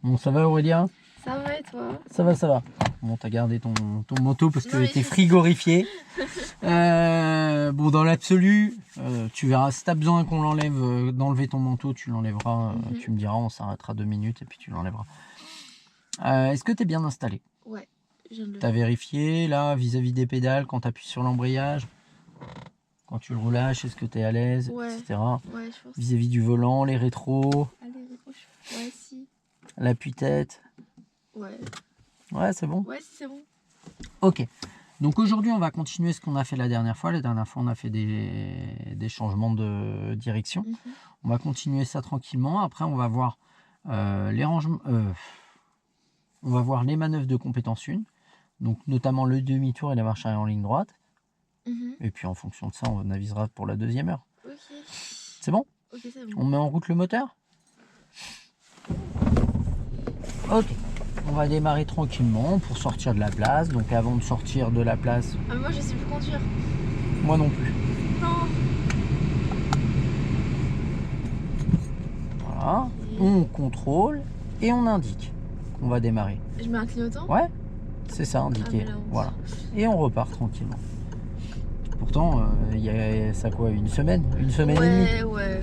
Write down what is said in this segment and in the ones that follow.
Bon, ça va Aurélien? Ça va et toi? Ça va, ça va. Bon, t'as gardé ton manteau parce que Non, mais t'es frigorifié. Bon, dans l'absolu, tu verras, si t'as besoin qu'on l'enlève, d'enlever ton manteau, tu l'enlèveras. Tu me diras, on s'arrêtera 2 minutes et puis tu l'enlèveras. Est-ce que t'es bien installé? Ouais, je viens de le T'as vérifié là, vis-à-vis des pédales, quand t'appuies sur l'embrayage, quand tu le relâches, est-ce que t'es à l'aise, Ouais. etc. Ouais, je pense. Vis-à-vis du volant, les rétros, Allez, rapproche. Ouais, si. l'appui-tête. Ouais. Ouais, c'est bon? Ouais, si, c'est bon. Ok. Donc aujourd'hui, on va continuer ce qu'on a fait la dernière fois. La dernière fois, on a fait des changements de direction. On va continuer ça tranquillement. Après, on va voir les rangements. On va voir les manœuvres de compétence 1. Donc notamment le demi-tour et la marche arrière en ligne droite. Et puis en fonction de ça, on avisera pour la deuxième heure. Ok. C'est bon? Ok, c'est bon. On met en route le moteur? Ok. On va démarrer tranquillement pour sortir de la place. Donc avant de sortir de la place... Ah, mais moi, je sais plus conduire. Moi non plus. Non. Voilà. On contrôle et on indique qu'on va démarrer. Je mets un clignotant? Ouais, c'est ça, indiqué. Ah, voilà. Et on repart tranquillement. Pourtant, il y a ça quoi, une semaine et demie. Ouais, ouais.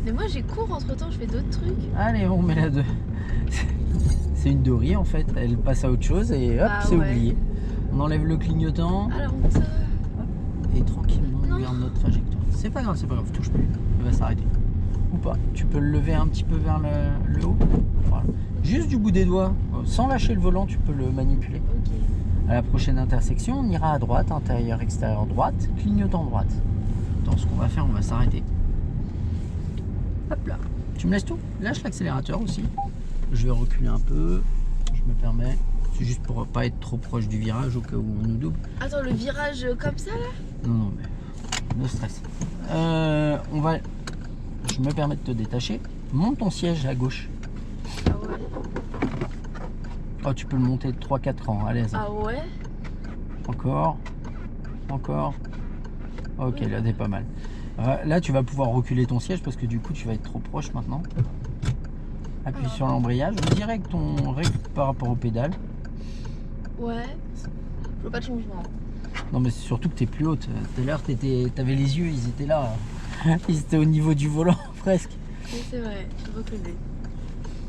Mais moi, j'ai cours entre temps, je fais d'autres trucs. Allez, on met la 2. C'est une dorie en fait, elle passe à autre chose et hop, c'est oublié. On enlève le clignotant. À la route. Et tranquillement, on garde notre trajectoire. C'est pas grave, touche plus. Elle va s'arrêter. Ou pas. Tu peux le lever un petit peu vers le haut. Voilà. Juste du bout des doigts, sans lâcher le volant, tu peux le manipuler. Ok. À la prochaine intersection, on ira à droite, intérieur, extérieur, droite, clignotant droite. Dans ce qu'on va faire, on va s'arrêter. Hop là. Tu me laisses tout? Lâche l'accélérateur aussi. Je vais reculer un peu. Je me permets. C'est juste pour pas être trop proche du virage au cas où on nous double. Attends, le virage comme ça là? Non, mais no stress. Je me permets de te détacher. Monte ton siège à gauche. Ah ouais. Oh, tu peux le monter de 3-4 ans, à l'aise. Ah ouais. Encore. Ok, là t'es pas mal. Là tu vas pouvoir reculer ton siège parce que du coup tu vas être trop proche maintenant. Appuie sur l'embrayage. Direct ton règle par rapport au pédales. Ouais. Je veux pas de changement. Non mais c'est surtout que t'es plus haute. Tout à l'heure t'avais les yeux, ils étaient là. Ils étaient au niveau du volant presque. Oui, c'est vrai, je reconnais.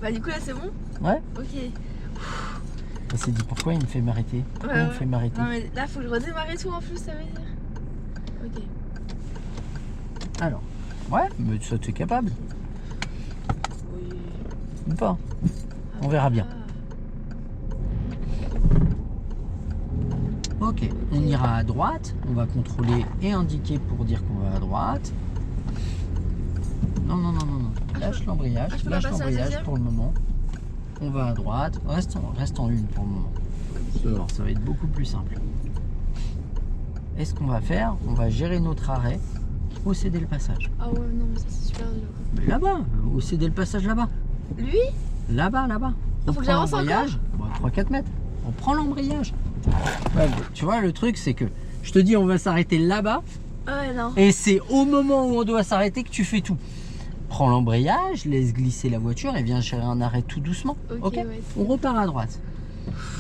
Bah du coup là c'est bon? Ouais. Ok. On s'est dit pourquoi il me fait m'arrêter. Pourquoi il me fait m'arrêter. Non mais là faut que je redémarre et tout en plus, ça veut dire. Ok. Alors, ouais, mais ça tu es capable. Oui. Ou pas. On verra bien. Ok, on ira à droite, on va contrôler et indiquer pour dire qu'on va à droite. Non. Lâche l'embrayage, pour le moment. On va à droite, reste en une pour le moment. Alors, ça va être beaucoup plus simple. Et ce qu'on va faire, on va gérer notre arrêt au céder le passage. Ah ouais, non mais ça c'est super dur. Mais là-bas, au céder le passage là-bas. Lui? Là-bas. Faut que j'avance encore? 3-4 mètres. On prend l'embrayage. Ouais, tu vois, le truc, c'est que je te dis, on va s'arrêter là-bas. Ouais, non. Et c'est au moment où on doit s'arrêter que tu fais tout. Prends l'embrayage, laisse glisser la voiture et viens gérer un arrêt tout doucement. Ok, ouais, on repart à droite.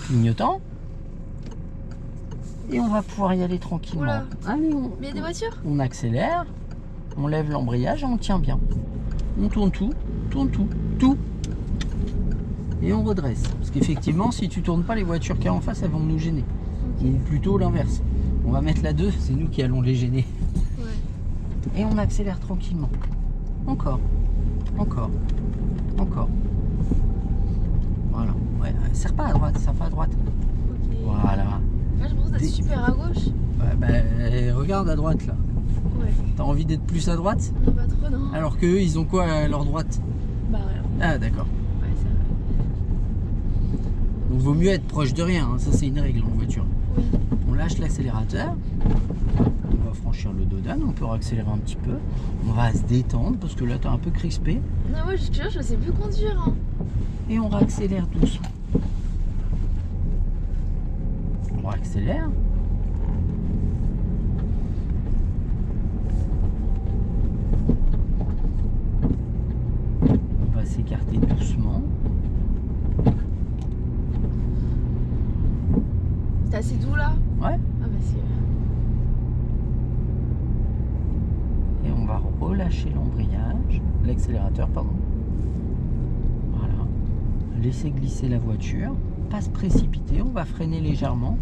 Clignotant. Et on va pouvoir y aller tranquillement. Oula. Allez, Mais il y a des voitures? On accélère. On lève l'embrayage et on tient bien. On tourne tout. Et on redresse. Parce qu'effectivement, si tu tournes pas, les voitures qu'il y a en face, elles vont nous gêner. Ou plutôt l'inverse. On va mettre la 2, c'est nous qui allons les gêner. Ouais. Et on accélère tranquillement. Encore. Voilà. Ouais, serre pas à droite. Ok. Voilà. Là, je pense d'être super à gauche. Regarde à droite là. Ouais. T'as envie d'être plus à droite? Non, pas trop, non. Alors qu'eux, ils ont quoi à leur droite? Bah rien. Ah d'accord. Ouais, ça va. Donc vaut mieux être proche de rien, hein. Ça c'est une règle en voiture. Oui. On lâche l'accélérateur. On va franchir le dos d'âne, on peut accélérer un petit peu. On va se détendre parce que là t'es un peu crispé. Non, moi je te jure, je sais plus conduire. Hein. Et on réaccélère doucement. On réaccélère. On va s'écarter doucement. nous là? Ouais. Ah bah si. Et on va relâcher l'embrayage, l'accélérateur, pardon. Voilà. Laisser glisser la voiture. Pas se précipiter, on va freiner légèrement.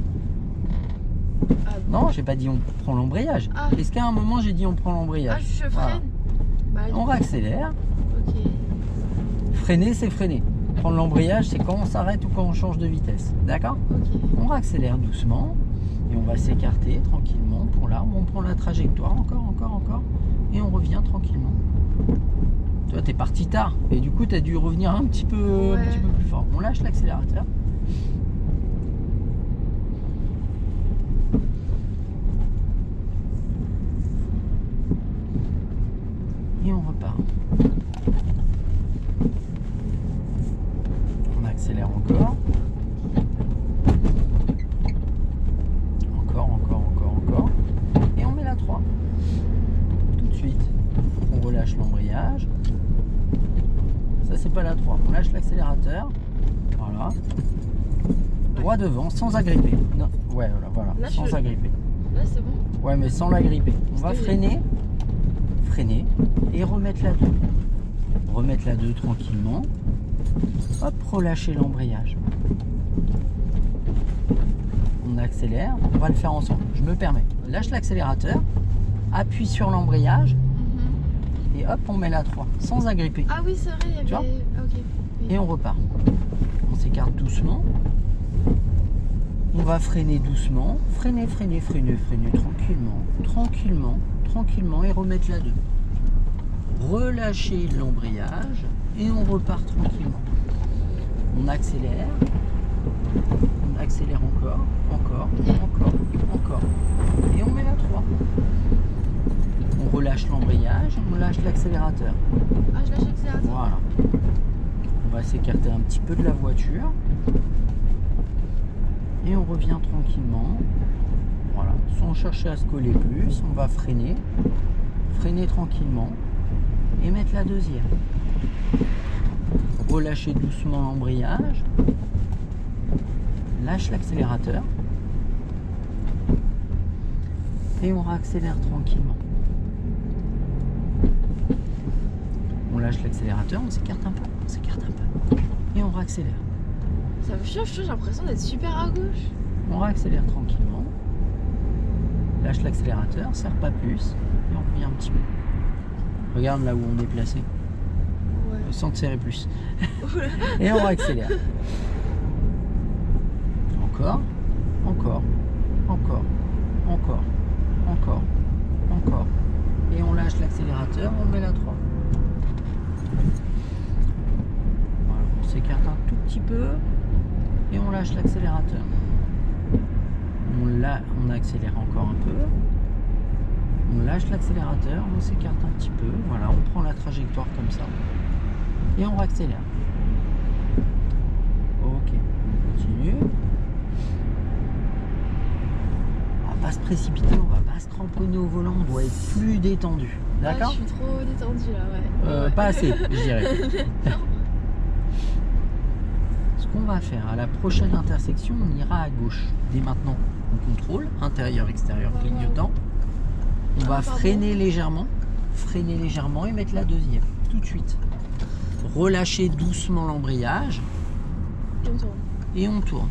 Ah bon. Non, j'ai pas dit on prend l'embrayage. Ah. Est-ce qu'à un moment j'ai dit on prend Ah, l'embrayage? je freine. Voilà. Bah, On réaccélère. ok. Freiner, c'est freiner. Prendre l'embrayage, c'est quand on s'arrête ou quand on change de vitesse. D'accord? Ok. On réaccélère doucement et on va s'écarter tranquillement pour l'arbre. On prend la trajectoire, encore, et on revient tranquillement. Toi, t'es parti tard et du coup, t'as dû revenir un petit peu plus fort. On lâche l'accélérateur. Et on repart. On accélère encore. Encore. Et on met la 3. Tout de suite. On relâche l'embrayage. Ça, c'est pas la 3. On lâche l'accélérateur. Voilà. Droit devant, sans agripper. Non. Ouais, voilà. Là, sans agripper. Là, c'est bon? Ouais, mais sans l'agripper. On va freiner et remettre la 2. Remettre la 2 tranquillement. Hop, relâcher l'embrayage. On accélère, on va le faire ensemble. Je me permets. Lâche l'accélérateur, appuie sur l'embrayage et hop, on met la 3 sans agripper. Ah oui, c'est vrai, il y avait... Tu vois? Ah, ok. Oui. Et on repart. On s'écarte doucement. On va freiner doucement. Freiner tranquillement et remettre la 2. Relâcher l'embrayage et on repart tranquillement. On accélère encore. Et on met la 3. On relâche l'embrayage, on lâche l'accélérateur. Ah, je lâche l'accélérateur. Voilà. On va s'écarter un petit peu de la voiture. Et on revient tranquillement. Voilà. Sans chercher à se coller plus, on va freiner tranquillement et mettre la 2e. Relâcher doucement l'embrayage. Lâche l'accélérateur. Et on réaccélère tranquillement. On lâche l'accélérateur, on s'écarte un peu. Et on réaccélère. Ça me change, j'ai l'impression d'être super à gauche. On réaccélère tranquillement. Lâche l'accélérateur, serre pas plus. Et on revient un petit peu. Regarde là où on est placé. Ouais. Sans te serrer plus. Et on réaccélère. Encore. Et on lâche l'accélérateur, on met la 3. Voilà, on s'écarte un tout petit peu et on lâche l'accélérateur. On accélère encore un peu. On lâche l'accélérateur, on s'écarte un petit peu. Voilà, on prend la trajectoire comme ça. Et on réaccélère. Ok, on continue. On va pas se précipiter, on va pas se cramponner au volant, on doit être plus détendu. D'accord? Je suis trop détendue là, ouais. Pas assez, je dirais. Ce qu'on va faire, à la prochaine intersection, on ira à gauche. Dès maintenant, on contrôle, intérieur, extérieur, clignotant. On va freiner légèrement et mettre la 2e, tout de suite. Relâcher doucement l'embrayage. Et on tourne.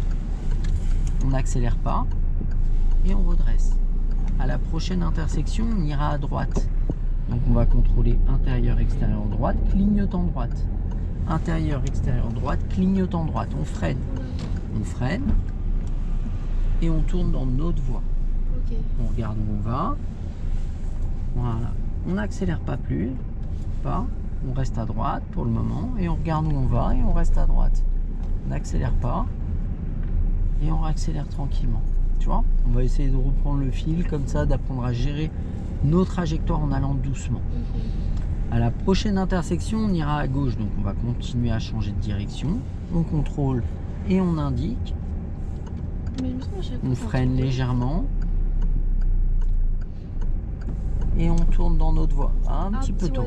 On n'accélère pas et on redresse. À la prochaine intersection, on ira à droite. Donc on va contrôler intérieur, extérieur, droite, clignotant droite. Intérieur, extérieur, droite, clignotant droite. On freine et on tourne dans notre voie. Ok. On regarde où on va. Voilà. On n'accélère pas plus. On reste à droite pour le moment et on regarde où on va et on reste à droite. On n'accélère pas et on réaccélère tranquillement. Tu vois, on va essayer de reprendre le fil comme ça, d'apprendre à gérer nos trajectoires en allant doucement. À la prochaine intersection, on ira à gauche, donc on va continuer à changer de direction. On contrôle et on indique. On freine légèrement. Et on tourne dans notre voie. Un petit peu tôt.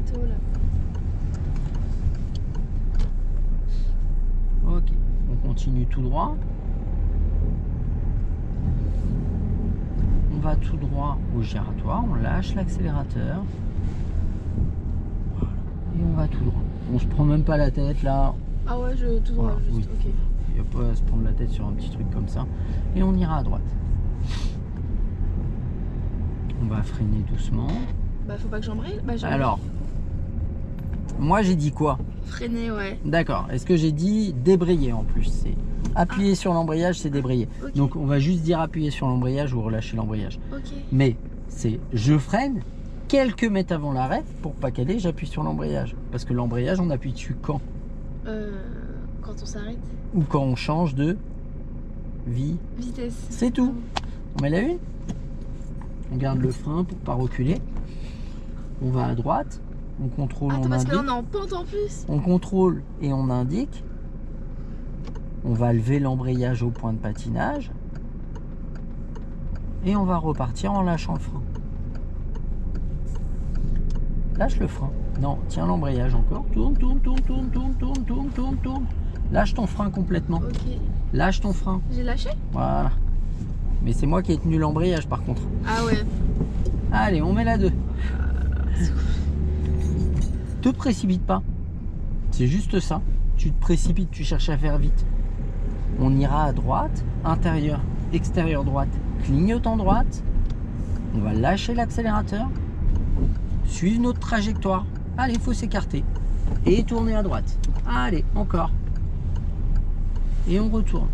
Ok, on continue tout droit. va tout droit au giratoire, on lâche l'accélérateur. Voilà. Et on va tout droit. On se prend même pas la tête là. Ah ouais, tout droit, Voilà, juste, oui. ok. Il n'y a pas à se prendre la tête sur un petit truc comme ça. Et on ira à droite. On va freiner doucement. Bah faut pas que j'embraye. Bah, Alors, moi j'ai dit quoi? freiner, ouais. D'accord. Est-ce que j'ai dit débrayer en plus? C'est appuyer sur l'embrayage, c'est débrayer. Ok. Donc on va juste dire appuyer sur l'embrayage ou relâcher l'embrayage. Ok. Mais c'est je freine quelques mètres avant l'arrêt pour pas caler, j'appuie sur l'embrayage. Parce que l'embrayage, on appuie dessus quand? Quand on s'arrête. Ou quand on change de Vitesse. C'est tout. On met la une. On garde le frein pour pas reculer. On va à droite. On contrôle, Attends, on parce que indique. là on est en pente en plus. On contrôle et on indique. On va lever l'embrayage au point de patinage. Et on va repartir en lâchant le frein. Lâche le frein. Non, tiens l'embrayage encore. Tourne, tourne, tourne, tourne, tourne, tourne, tourne, tourne, tourne. Lâche ton frein complètement. Ok. Lâche ton frein. J'ai lâché. Voilà. Mais c'est moi qui ai tenu l'embrayage par contre. Ah ouais. Allez, on met la 2. Te précipite pas. C'est juste ça. Tu te précipites, tu cherches à faire vite. On ira à droite, intérieur, extérieur droite, clignotant droite. On va lâcher l'accélérateur. Suivre notre trajectoire. Allez, il faut s'écarter. Et tourner à droite. Allez, encore. Et on retourne.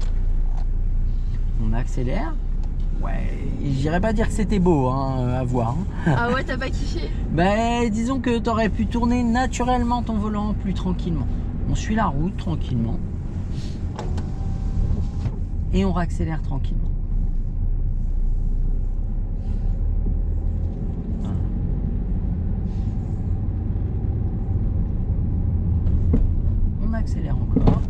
On accélère. Ouais, j'irais pas dire que c'était beau hein, à voir. Hein. Ah ouais, t'as pas kiffé? Ben, disons que tu aurais pu tourner naturellement ton volant plus tranquillement. On suit la route tranquillement. Et on réaccélère tranquillement. Voilà. On accélère encore.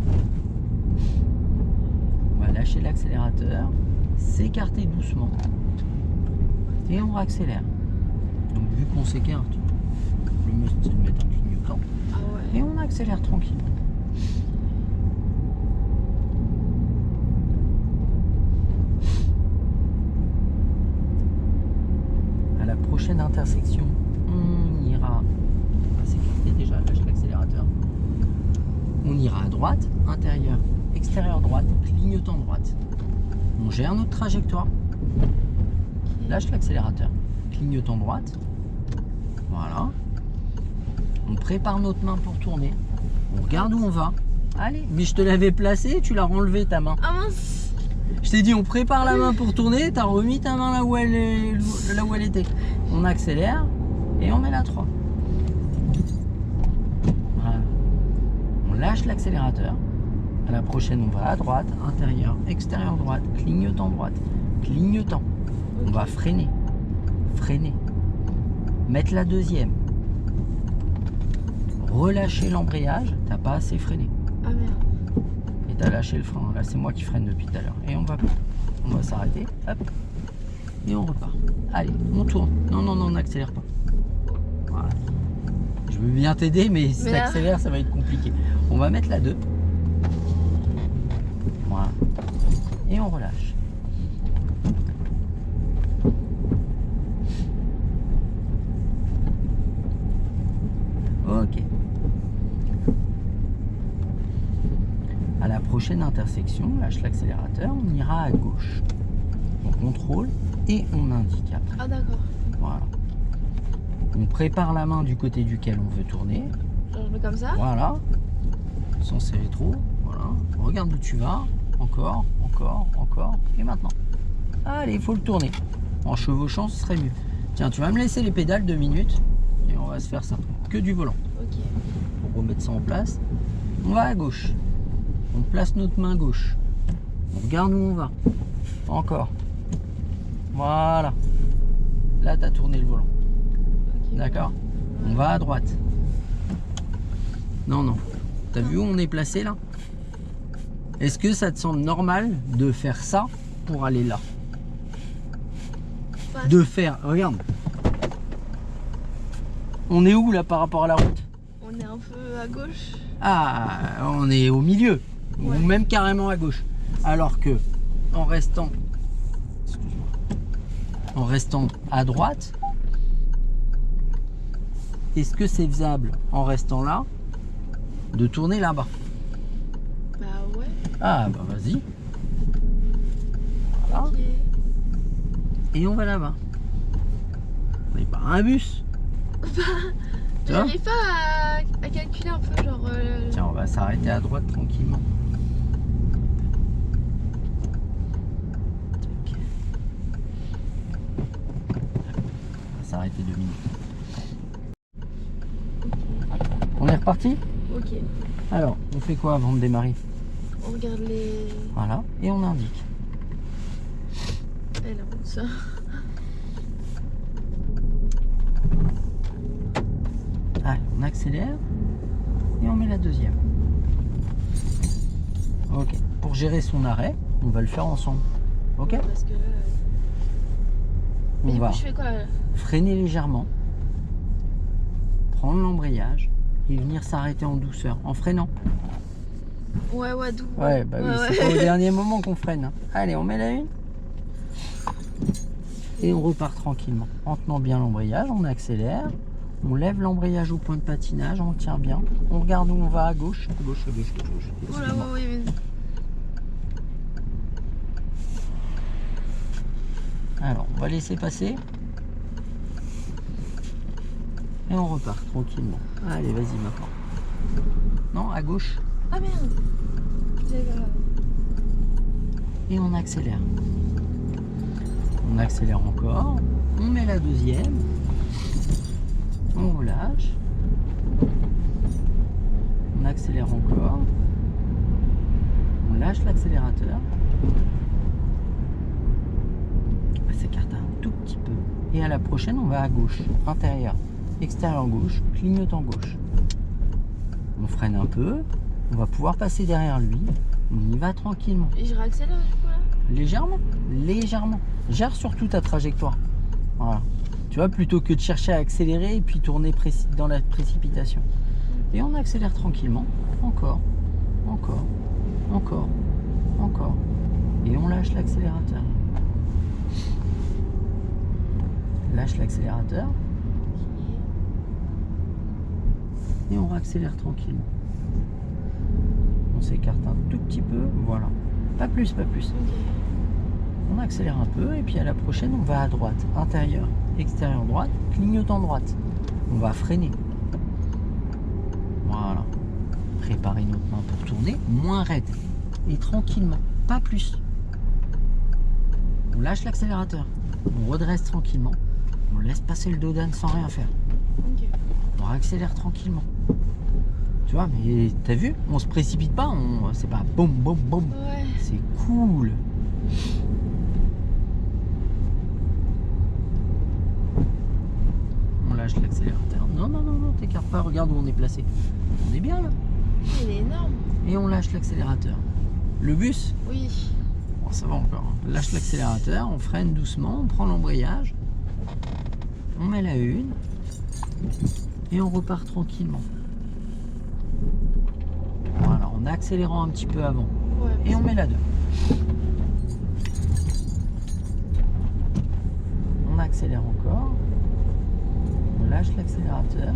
On va lâcher l'accélérateur, s'écarter doucement. Et on réaccélère. Donc vu qu'on s'écarte, le mieux c'est de mettre un clignotant. Ah ouais. Et on accélère tranquillement. À la prochaine intersection, on ira. On va s'écarter déjà, lâche l'accélérateur. On ira à droite, intérieur, extérieur droite, clignotant droite. On gère notre trajectoire. Lâche l'accélérateur. Clignotant droite. Voilà. On prépare notre main pour tourner. On regarde où on va. Allez, mais je te l'avais placé, tu l'as renlevé ta main. Ah mince. Je t'ai dit on prépare la main pour tourner, t'as remis ta main là où elle était. On accélère et on met la 3. Voilà. On lâche l'accélérateur. À la prochaine, on va à droite, intérieur, extérieur droite, clignotant droite, clignotant. On va freiner, freiner, mettre la deuxième, relâcher l'embrayage, t'as pas assez freiné. Ah merde. Et t'as lâché le frein, là c'est moi qui freine depuis tout à l'heure. Et on va s'arrêter, hop, et on repart. Allez, on tourne. Non, non, non, on n'accélère pas. Voilà. Je veux bien t'aider, mais si t'accélères, ça va être compliqué. On va mettre la 2. Voilà. Et on relâche. Ok. À la prochaine intersection, lâche l'accélérateur, on ira à gauche. On contrôle et on indique après. Ah d'accord. Voilà. On prépare la main du côté duquel on veut tourner. Genre, je mets comme ça. Voilà. Sans serrer trop. Voilà. Regarde où tu vas. Encore, encore, encore. Et maintenant. Allez, il faut le tourner. En chevauchant, ce serait mieux. Tiens, tu vas me laisser les pédales 2 minutes. Et on va se faire ça. Que du volant. Ok. Pour remettre ça en place. On va à gauche. On place notre main gauche. On regarde où on va. Encore. Voilà. Là, tu as tourné le volant. Ok. D'accord? On va à droite. Non, non. T'as vu où on est placé là? Est-ce que ça te semble normal de faire ça pour aller là? Pas- De faire... Regarde. On est où là par rapport à la route? On est un peu à gauche. Ah, on est au milieu. Ouais. Ou même carrément à gauche. Alors que, en restant... Excuse-moi. en restant à droite. Est-ce que c'est faisable en restant là de tourner là-bas? Bah ouais. Ah bah vas-y. Voilà. Ok. Et on va là-bas. On n'est pas un bus. Tu vois? J'arrive pas à calculer un peu genre. Tiens, on va s'arrêter à droite tranquillement. Tac. On va s'arrêter 2 minutes. On est reparti? Ok. Alors, on fait quoi avant de démarrer? On regarde les. Voilà, et on indique. Elle route ça. Allez, on accélère et on met la deuxième. Ok. Pour gérer son arrêt, on va le faire ensemble. Ok? Parce que là. Mais On du va coup, je fais quoi là? freiner légèrement, prendre l'embrayage et venir s'arrêter en douceur, en freinant. Ouais, ouais, d'où? Ouais, bah oui, c'est pas au dernier moment qu'on freine. Hein. Allez, on met la une. Et on repart tranquillement. En tenant bien l'embrayage, on accélère. On lève l'embrayage au point de patinage, on le tient bien. On regarde où on va à gauche. À gauche, à gauche, à gauche. Voilà, Excuse-moi. ouais, ouais, Alors, on va laisser passer. Et on repart tranquillement. Allez, vas-y maintenant. Non, à gauche. Ah merde! Et on accélère. On accélère encore. On met la deuxième. On relâche. On accélère encore. On lâche l'accélérateur. On s'écarte un tout petit peu. Et à la prochaine, on va à gauche. Intérieur, extérieur gauche, clignotant gauche. On freine un peu. On va pouvoir passer derrière lui. On y va tranquillement. Et je réaccélère du coup là? Légèrement, légèrement. Gère surtout ta trajectoire. Voilà. Tu vois, plutôt que de chercher à accélérer et puis tourner dans la précipitation. Et on accélère tranquillement. Encore, encore, encore, encore. Et on lâche l'accélérateur. Lâche l'accélérateur. Et on réaccélère tranquillement. On s'écarte un tout petit peu. Voilà. Pas plus, pas plus. Ok. On accélère un peu et puis à la prochaine on va à droite, intérieur, extérieur droite, clignotant droite. On va freiner. Voilà. Préparer notre main pour tourner, moins raide et tranquillement, pas plus. On lâche l'accélérateur, on redresse tranquillement, on laisse passer le dos d'âne sans rien faire. Ok. On réaccélère tranquillement. Tu vois, mais t'as vu, on se précipite pas, c'est pas boum boum boum. Ouais. C'est cool. On lâche l'accélérateur. Non, non, non, non, t'écartes pas, regarde où on est placé. On est bien là. Il est énorme. Et on lâche l'accélérateur. Le bus, Oui. bon, ça va encore. On lâche l'accélérateur, on freine doucement, on prend l'embrayage. On met la une. Et on repart tranquillement. Voilà, en accélérant un petit peu avant. Ouais. Et on met la 2. On accélère encore. On lâche l'accélérateur.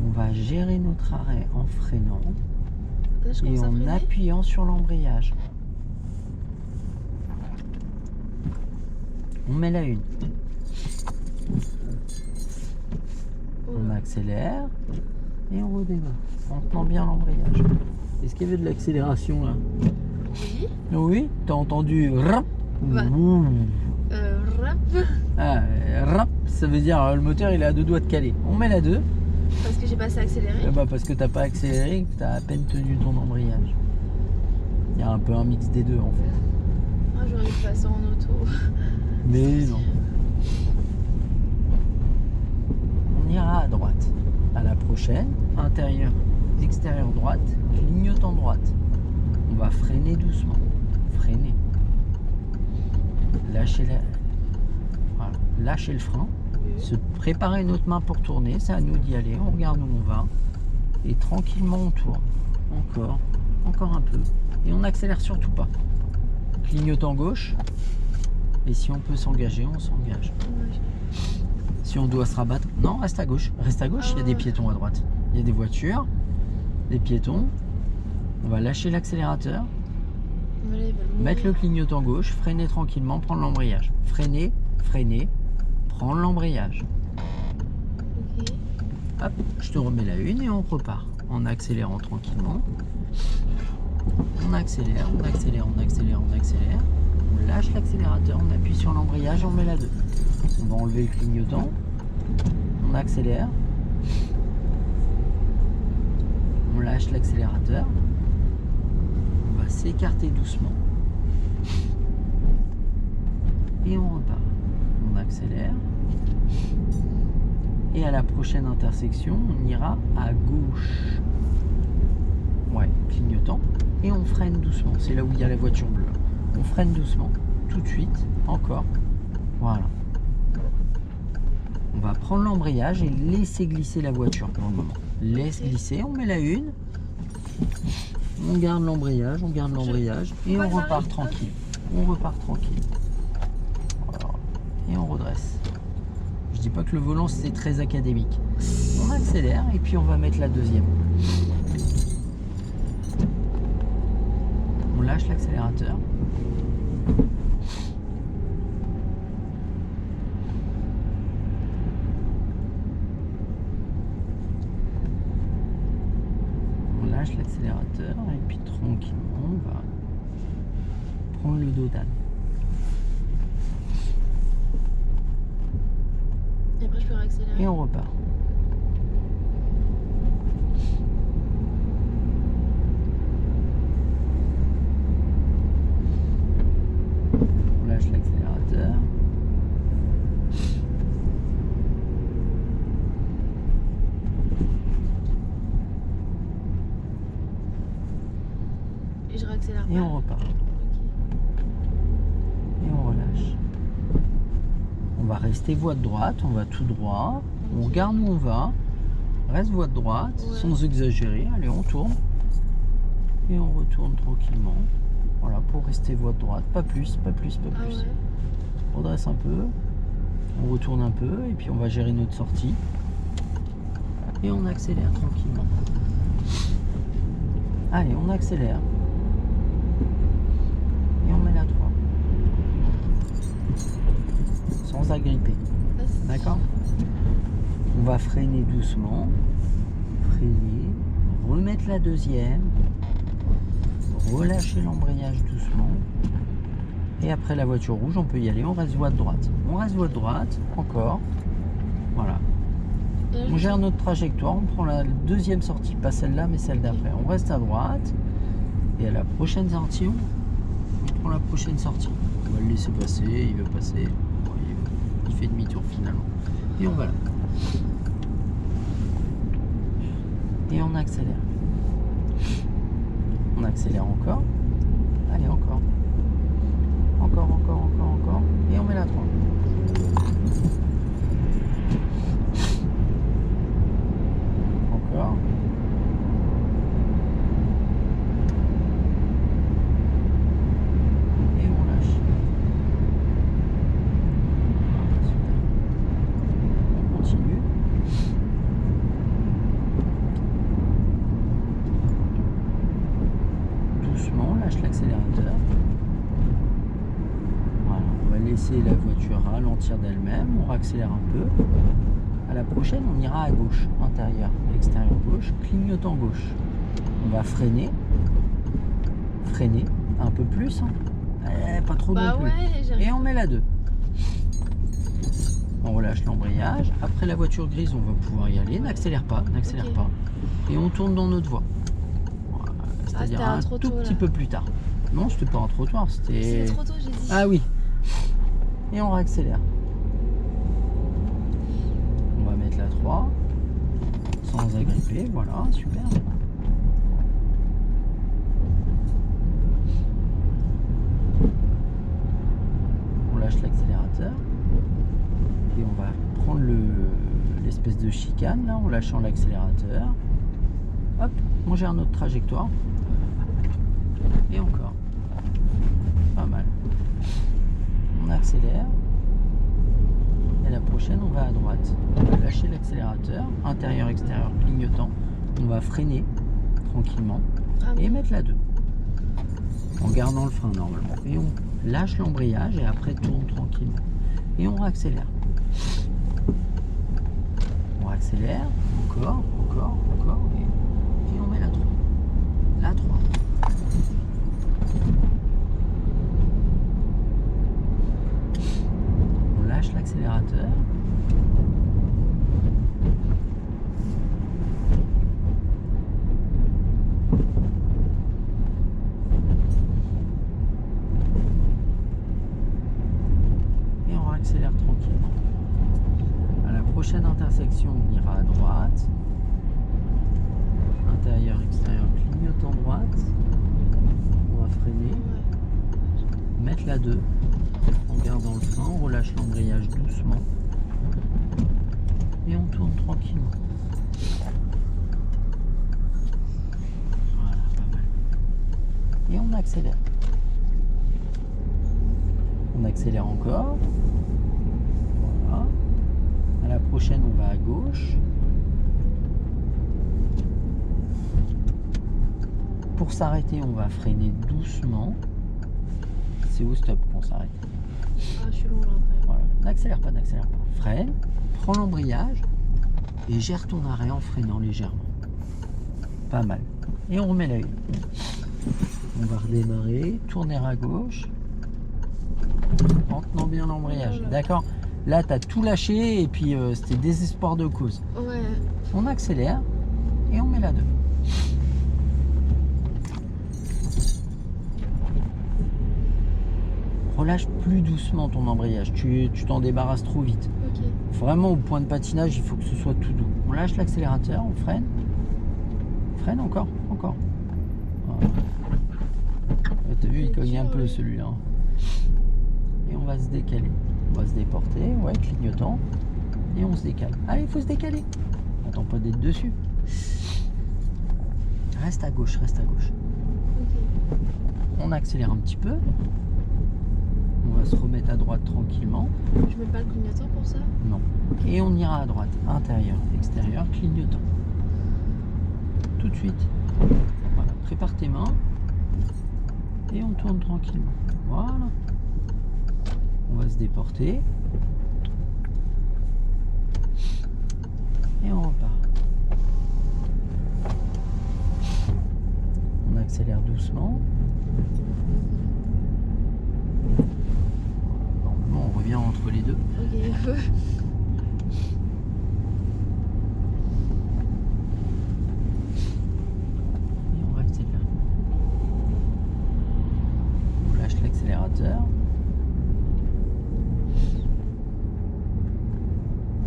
On va gérer notre arrêt en freinant Là, je et commence à en freiner. appuyant sur l'embrayage. On met la une. Oh On là. accélère et on redémarre en tenant bien l'embrayage. Est-ce qu'il y avait de l'accélération là? Oui. Oui, t'as entendu rap? Ouais. Ouh. Rap. Ah, rap, ça veut dire le moteur il est à 2 doigts de caler. On met la 2, Parce que j'ai pas assez accéléré. bah parce que t'as pas accéléré et que t'as à peine tenu ton embrayage. Il y a un peu un mix des deux en fait. Ah, j'aurais dû passer en auto. Mais non. On ira à droite. À la prochaine, intérieur, extérieur droite, clignotant droite. On va freiner doucement. Freiner. Lâcher, voilà. Lâcher le frein. Se préparer notre main pour tourner. C'est à nous d'y aller. On regarde où on va. Et tranquillement on tourne. Encore. encore un peu. Et on n'accélère surtout pas. Clignotant gauche. Et si on peut s'engager, on s'engage. Si on doit se rabattre, non, reste à gauche. Reste à gauche, il y a des piétons à droite. Il y a des voitures, des piétons. On va lâcher l'accélérateur. Mettre le clignotant gauche, freiner tranquillement, prendre l'embrayage. Freiner, freiner, prendre l'embrayage. Ok. Hop, je te remets la une et on repart. En accélérant tranquillement. On accélère, on accélère, on accélère, on accélère. On lâche l'accélérateur, on appuie sur l'embrayage, on met la 2. On va enlever le clignotant. On accélère. On lâche l'accélérateur. On va s'écarter doucement. Et on repart. On accélère. Et à la prochaine intersection, on ira à gauche. Ouais, clignotant. Et on freine doucement. C'est là où il y a la voiture bleue. On freine doucement. Tout de suite. Encore. Voilà. On va prendre l'embrayage et laisser glisser la voiture pour le moment. Laisse glisser. On met la une. On garde l'embrayage. On garde l'embrayage. Et on repart tranquille. On repart tranquille. Voilà. Et on redresse. Je dis pas que le volant c'est très académique. On accélère et puis on va mettre la deuxième. On lâche l'accélérateur. On lâche l'accélérateur et puis tranquillement on va prendre le dos d'âne. Et après je peux réaccélérer. Et on repart. On lâche l'accélérateur. Et je réaccélère. Et on repart. Et on relâche. On va rester voie de droite, on va tout droit. On regarde où on va. Reste voie de droite, Ouais. sans exagérer. Allez, on tourne. Et on retourne tranquillement. Voilà, pour rester voie de droite. Pas plus, pas plus, pas Ah plus. ouais. On redresse un peu. On retourne un peu. Et puis on va gérer notre sortie. Et on accélère tranquillement. Allez, on accélère. Et on met la 3. Sans agripper. Ah, c'est- D'accord? On va freiner doucement. Freiner. Remettre la deuxième. Relâcher l'embrayage doucement. Et après la voiture rouge, on peut y aller. On reste voie de droite. On reste voie de droite. Encore. Voilà. Et là, On gère notre trajectoire. On prend la deuxième sortie. Pas celle-là, mais celle d'après. On reste à droite. Et à la prochaine sortie, on prend la prochaine sortie. On va le laisser passer. Il veut passer. Bon, il fait demi-tour finalement. Et on va là. Et on accélère. On accélère encore. Allez, encore. Encore, encore, encore, encore. Et on met la 3. Encore. Et on lâche. Voilà, super. On continue. Doucement, on lâche l'accélérateur. Voilà, on va laisser la voiture ralentir d'elle-même. On accélère un peu. À la prochaine, on ira à gauche, intérieur, extérieur gauche, clignotant gauche. On va freiner. Freiner un peu plus. Hein. Pas trop Bah non plus. ouais, j'arrive. Et on met la 2. On relâche l'embrayage. Après la voiture grise, on va pouvoir y aller. N'accélère pas, n'accélère Ok. pas. Et on tourne dans notre voie. Voilà, c'est-à-dire c'était un un tout trottoir, là. petit peu plus tard. Non, c'était pas un trottoir, c'était... C'est trop tôt, j'ai dit. Ah oui. Et on réaccélère. On va mettre la 3. Sans agripper, voilà, super. On lâche l'accélérateur. Et on va prendre l'espèce de chicane là, en lâchant l'accélérateur. Hop, on gère notre trajectoire. Et encore. Pas mal. On accélère. Et la prochaine, on va à droite. On va lâcher l'accélérateur. Intérieur, extérieur, clignotant. On va freiner tranquillement. Et mettre la 2. En gardant le frein normalement. Et on lâche l'embrayage et après tourne tranquillement. Et on réaccélère. On réaccélère. Encore. Et on met la 3. La 3. On lâche l'accélérateur. Et on réaccélère tranquillement. À la prochaine intersection, on ira à droite. Intérieur, extérieur, clignotant droite. On va freiner. Mettre la 2 en gardant le frein, on relâche l'embrayage doucement et on tourne tranquillement. Voilà, pas mal. Et on accélère. On accélère encore. Voilà. À la prochaine, on va à gauche. Pour s'arrêter, on va freiner doucement. C'est au stop qu'on s'arrête. Ah, je suis loin là après. Voilà. N'accélère pas. Freine, prends l'embrayage et gère ton arrêt en freinant légèrement. Pas mal. Et on remet la 1. On va redémarrer, tourner à gauche en tenant bien l'embrayage. Voilà. D'accord? Là, tu as tout lâché et puis c'était désespoir de cause. Ouais. On accélère et on met la 2. Relâche plus doucement ton embrayage, tu t'en débarrasses trop vite. Ok. Vraiment au point de patinage, il faut que ce soit tout doux. On lâche l'accélérateur, on freine. Freine encore. Voilà. T'as vu, il cogne un peu celui-là. Et on va se décaler. On va se déporter, ouais, clignotant. Et on se décale. Allez, il faut se décaler. Attends pas d'être dessus. Reste à gauche. Ok. On accélère un petit peu. On va se remettre à droite tranquillement. Je mets pas le clignotant pour ça? Non. Et on ira à droite. Intérieur, extérieur, clignotant. Tout de suite. Voilà. Prépare tes mains. Et on tourne tranquillement. Voilà. On va se déporter. Et on repart. On accélère doucement. Normalement, on revient entre les deux. Ok. Et on réaccélère. On lâche l'accélérateur.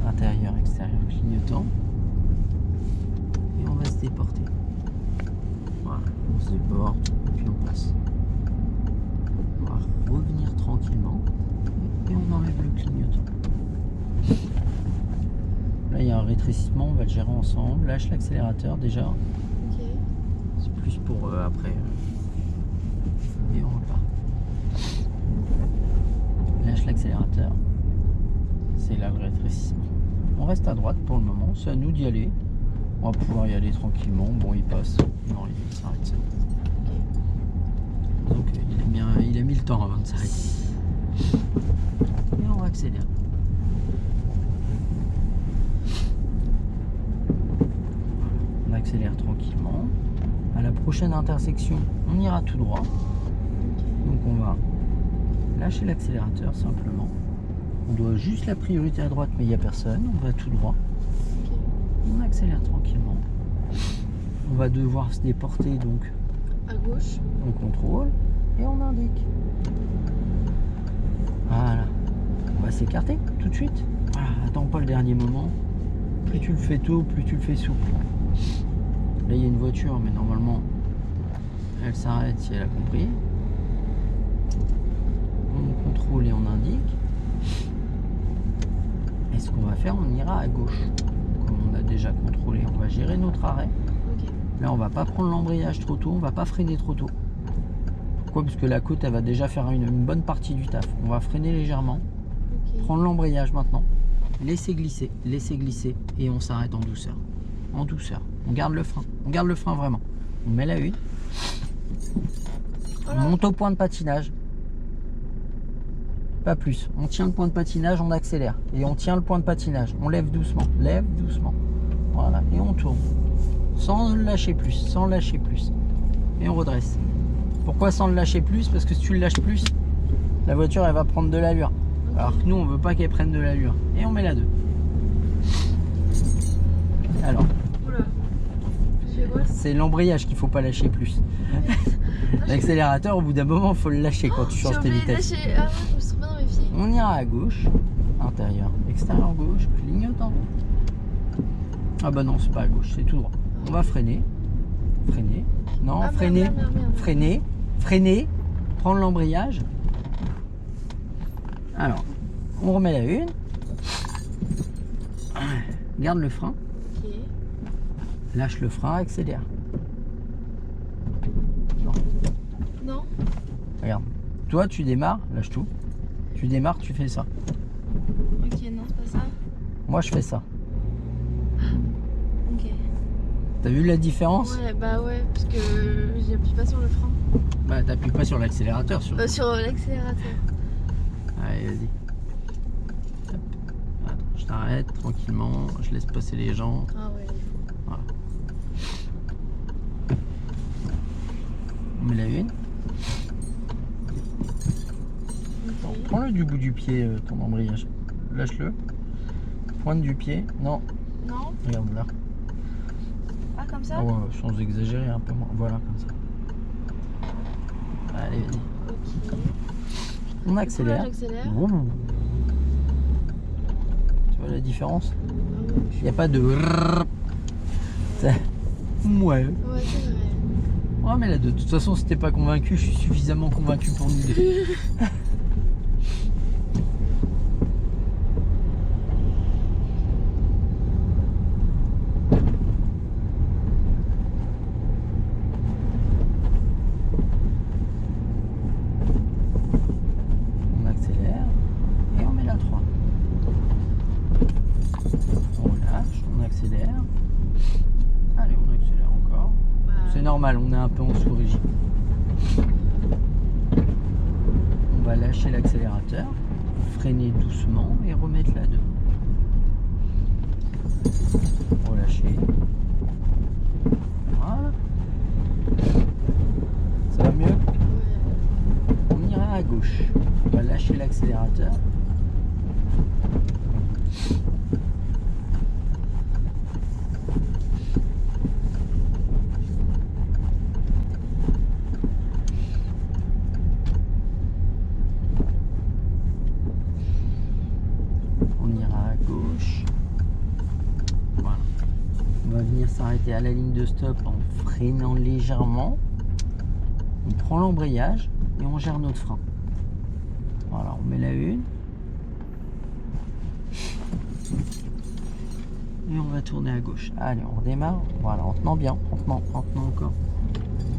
Intérieur, extérieur, clignotant. Et on va se déporter. Voilà, on se déporte, puis on passe. On va revenir tranquillement. Et on enlève le clignotant. Là, il y a un rétrécissement, on va le gérer ensemble. Lâche l'accélérateur déjà. Ok. C'est plus pour après. Et on repart. Lâche l'accélérateur. C'est là le rétrécissement. On reste à droite pour le moment. C'est à nous d'y aller. On va pouvoir y aller tranquillement. Bon, il passe. Non, il s'arrête seul. Donc, il a mis le temps avant de s'arrêter. Et on accélère. On accélère tranquillement. À la prochaine intersection, on ira tout droit. Donc on va lâcher l'accélérateur simplement. On doit juste la priorité à droite, mais il n'y a personne. On va tout droit. Ok. On accélère tranquillement. On va devoir se déporter, donc À gauche. on contrôle et on indique. Voilà. On va s'écarter tout de suite. Voilà. Attends pas le dernier moment. Plus tu le fais tôt, plus tu le fais souple. Là, il y a une voiture, mais normalement, elle s'arrête si elle a compris. On contrôle et on indique. Et ce qu'on va faire, on ira à gauche. Comme on a déjà contrôlé, on va gérer notre arrêt. Ok. Là, on va pas prendre l'embrayage trop tôt, on va pas freiner trop tôt. Pourquoi? Parce que la côte, elle va déjà faire une bonne partie du taf. On va freiner légèrement, Ok. prendre l'embrayage maintenant, laisser glisser, et on s'arrête en douceur. En douceur. On garde le frein vraiment. On met la une, on Voilà. monte au point de patinage. Pas plus. On tient le point de patinage, on accélère. Et on tient le point de patinage. On lève doucement. Voilà. Et on tourne. Sans le lâcher plus. Et on redresse. Pourquoi sans le lâcher plus? Parce que si tu le lâches plus, la voiture, elle va prendre de l'allure. Ok. Alors que nous, on veut pas qu'elle prenne de l'allure. Et on met la 2. Alors, Oula. Je fais quoi? c'est l'embrayage qu'il faut pas lâcher plus. L'accélérateur, au bout d'un moment, il faut le lâcher quand tu changes tes vitesses. Ah ouais, je me suis trompée dans mes pieds. On ira à gauche, intérieur, extérieur gauche, clignotant. Ah bah non, c'est pas à gauche, c'est tout droit. On va freiner. Non, Ah, freiner. merde. Freiner. Prendre l'embrayage. Alors, on remet la une. Garde le frein. Ok. Lâche le frein, accélère. Non. Regarde. Toi, tu démarres, lâche tout. Tu démarres, tu fais ça. Ok, non, c'est pas ça. Moi, je fais ça. Ok. T'as vu la différence? Ouais, bah ouais, parce que j'appuie pas sur le frein. Bah, t'appuies pas sur l'accélérateur. Sur L'accélérateur. Allez, vas-y. Hop. Attends, je t'arrête tranquillement. Je laisse passer les gens. Ah ouais, il faut. Voilà. On met la une. Ok. Prends-le du bout du pied, ton embrayage. Lâche-le. Pointe du pied. Non, Non. regarde là. Ah, comme ça. Ah ouais, sans exagérer un peu moins. Voilà, comme ça. Allez, vas-y. Ok. On Là, accélère. j'accélère. Vroom. Tu vois la différence? Ah ouais, Il n'y a pas de... C'est- Ouais. Ouais, c'est vrai. Ouais, mais là, de toute façon, si t'es pas convaincu, je suis suffisamment convaincu pour nous deux. On accélère et on met la 3. On lâche, on accélère. Allez, on accélère encore. Bah, C'est normal, on est un peu en sous-régime. On va lâcher l'accélérateur, freiner doucement et remettre la 2. Relâcher. Voilà. Ça va mieux? ouais. On ira à gauche. On va lâcher l'accélérateur. On ira à gauche. Voilà. On va venir s'arrêter à la ligne de stop en freinant légèrement. On prend l'embrayage et on gère notre frein. Voilà, on met la une. Et on va tourner à gauche. Allez, on redémarre. Voilà, en tenant bien, en tenant encore.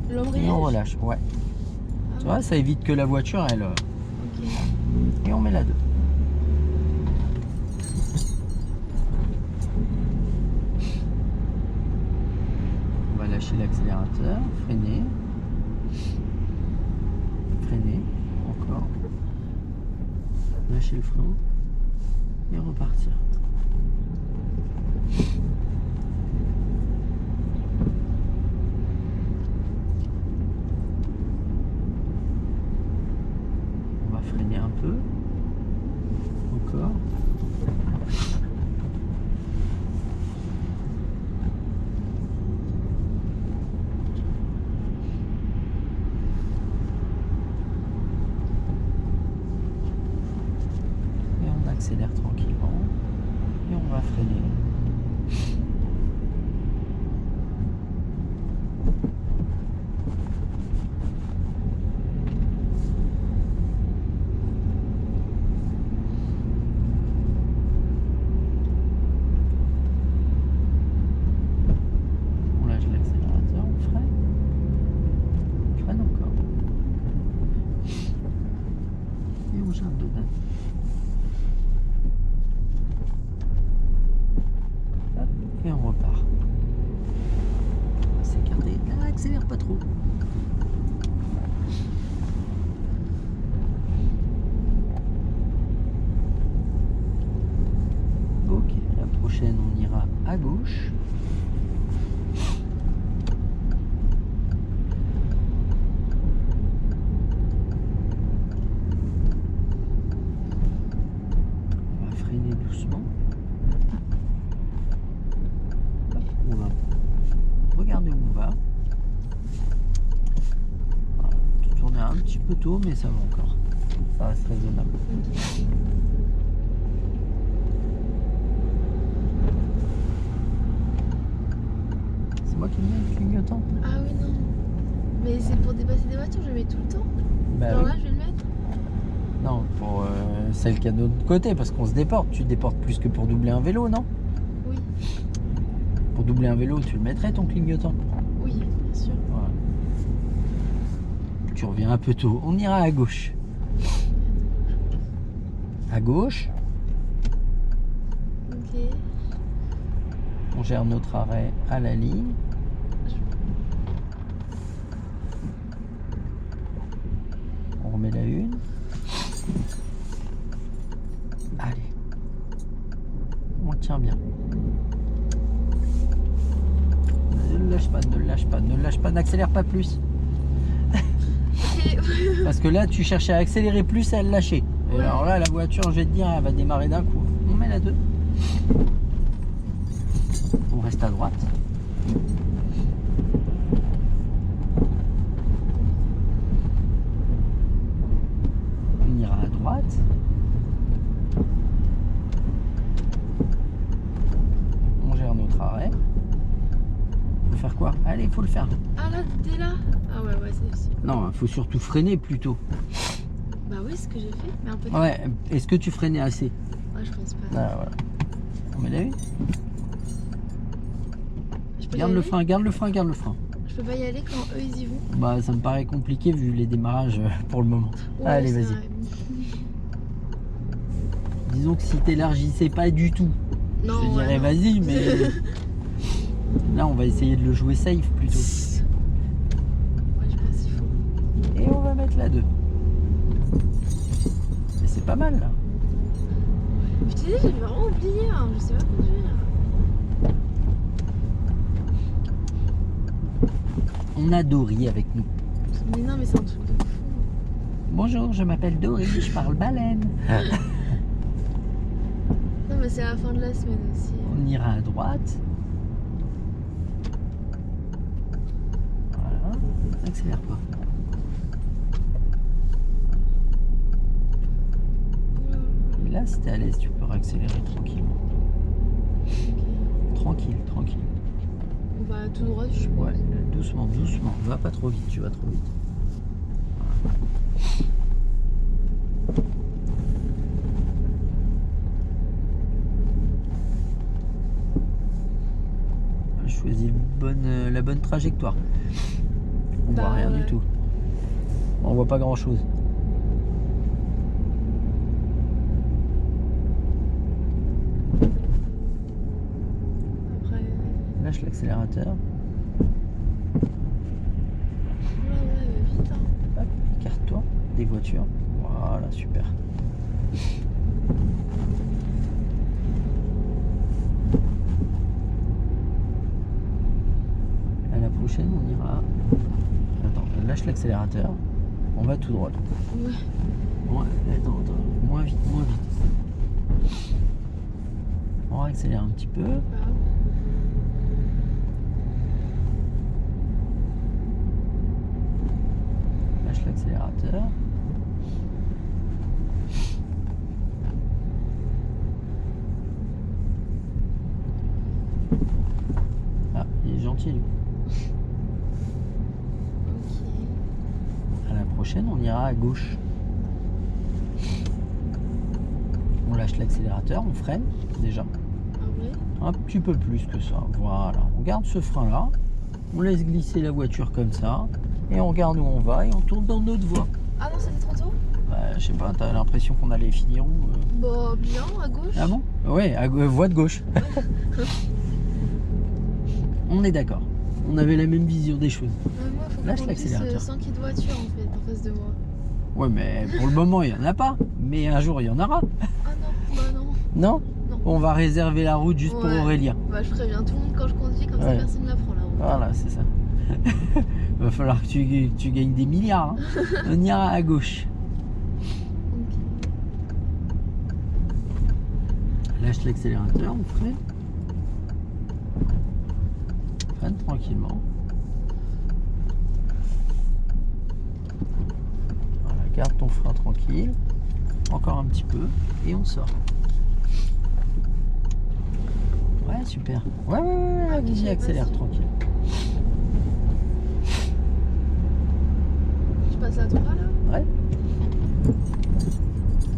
Et L'embrayage. on relâche, ouais. Ah Tu ouais. vois, ça évite que la voiture, elle... Ok. Et on met la 2. On va lâcher l'accélérateur, freiner. Freiner, encore. Lâcher le frein. Et repartir. On va freiner un peu. Encore. Et on accélère tranquillement. Et on va freiner. On lâche l'accélérateur, on freine. On freine encore. accélère pas trop. Ok, la prochaine on ira à gauche. On va freiner doucement. Hop, on va regarder où on va. Voilà, tout tourner un petit peu tôt, mais ça va encore. Ça reste raisonnable. C'est moi qui mets le clignotant. Ah oui, non. Mais c'est pour dépasser des voitures, je le mets tout le temps. Bah Genre oui. là, je vais le mettre. Non, pour celle qui a de l'autre côté, parce qu'on se déporte. Tu te déportes plus que pour doubler un vélo, non? Oui. Pour doubler un vélo, tu le mettrais ton clignotant. Oui, bien sûr. Voilà. Tu reviens un peu tôt. On ira à gauche. À gauche, Ok. on gère notre arrêt à la ligne. On remet la une. Allez. On tient bien. Ne le lâche pas, ne le lâche pas, ne le lâche pas, n'accélère pas plus. Ok. Parce que là, tu cherchais à accélérer plus et à le lâcher. Et Ouais. alors là, la voiture, je vais te dire, elle va démarrer d'un coup. On met la 2. On reste à droite. On ira à droite. On gère notre arrêt. Faut faire quoi? Allez, il faut le faire. Ah là, t'es là. Ah ouais, c'est. Non, il faut surtout freiner plutôt. Bah oui, c'est ce que j'ai fait. Mais un peu. Ouais, est-ce que tu freinais assez? Ah, je pense pas. Ah, voilà. On met la une. Je peux y Garde le aller frein, garde le frein, garde le frein. Je peux pas y aller quand eux ils y vont. Bah, ça me paraît compliqué vu les démarrages pour le moment. Ouais, Allez, c'est vas-y. vrai. Disons que si t'élargissais pas du tout, Non, je te ouais, dirais non. vas-y, mais là, on va essayer de le jouer safe plutôt. Ouais, je sais pas s'il faut. Et on va mettre la 2. Et c'est pas mal là. Je te dis, j'avais vraiment oublié. Hein. Je sais pas conduire. On a Dory avec nous. Mais non, mais c'est un truc de fou. Bonjour, je m'appelle Dory, je parle baleine. Non, mais c'est la fin de la semaine aussi. On ira à droite. Voilà, n'accélère pas. Et là, si t'es à l'aise, tu peux accélérer tranquillement. Ok. Tranquille, tranquille. On va tout droit, je pense. Ouais, doucement, doucement. Va pas trop vite, tu vas trop vite. Je choisis la bonne trajectoire. On voit Bah, rien ouais. du tout. On voit pas grand chose. Après. Lâche l'accélérateur. Ouais, vite. Hein. Hop, écarte-toi des voitures. Voilà, super. À la prochaine, on ira. Attends, lâche l'accélérateur. On va tout droit. Ouais. Ouais, attends. Moins vite, moins vite. On va accélérer un petit peu. Bah, Lâche l'accélérateur. Ah, il est gentil lui. ok. À la prochaine, on ira à gauche. On lâche l'accélérateur, on freine déjà. Ah ouais. Un petit peu plus que ça. Voilà. On garde ce frein là. On laisse glisser la voiture comme ça. Et on regarde où on va et on tourne dans notre voie. Ah non, c'était trop tôt. Bah, je sais pas, t'as l'impression qu'on allait finir où Bah, bien, à gauche. Ah bon? Ouais, voie de gauche. On est d'accord. On avait la même vision des choses. Moi, faut que Lâche je conduise l'accélérateur. sans qu'il y ait de voiture en fait en face de moi. Ouais, mais pour le moment, il n'y en a pas. Mais un jour, il y en aura. Ah non, bah non. Non? Non. On va réserver la route juste pour Ouais. Aurélien. Bah je préviens tout le monde quand je conduis, comme ça Ouais. personne ne la prend la route. Voilà, c'est ça. Va falloir que tu gagnes des milliards. Hein. On ira à gauche. Ok. Lâche l'accélérateur, on freine. Freine tranquillement. Voilà, garde ton frein tranquille. Encore un petit peu. Et on sort. Ouais, super. Ouais, vas-y, accélère tranquille. Je passe à 3 là. Ouais.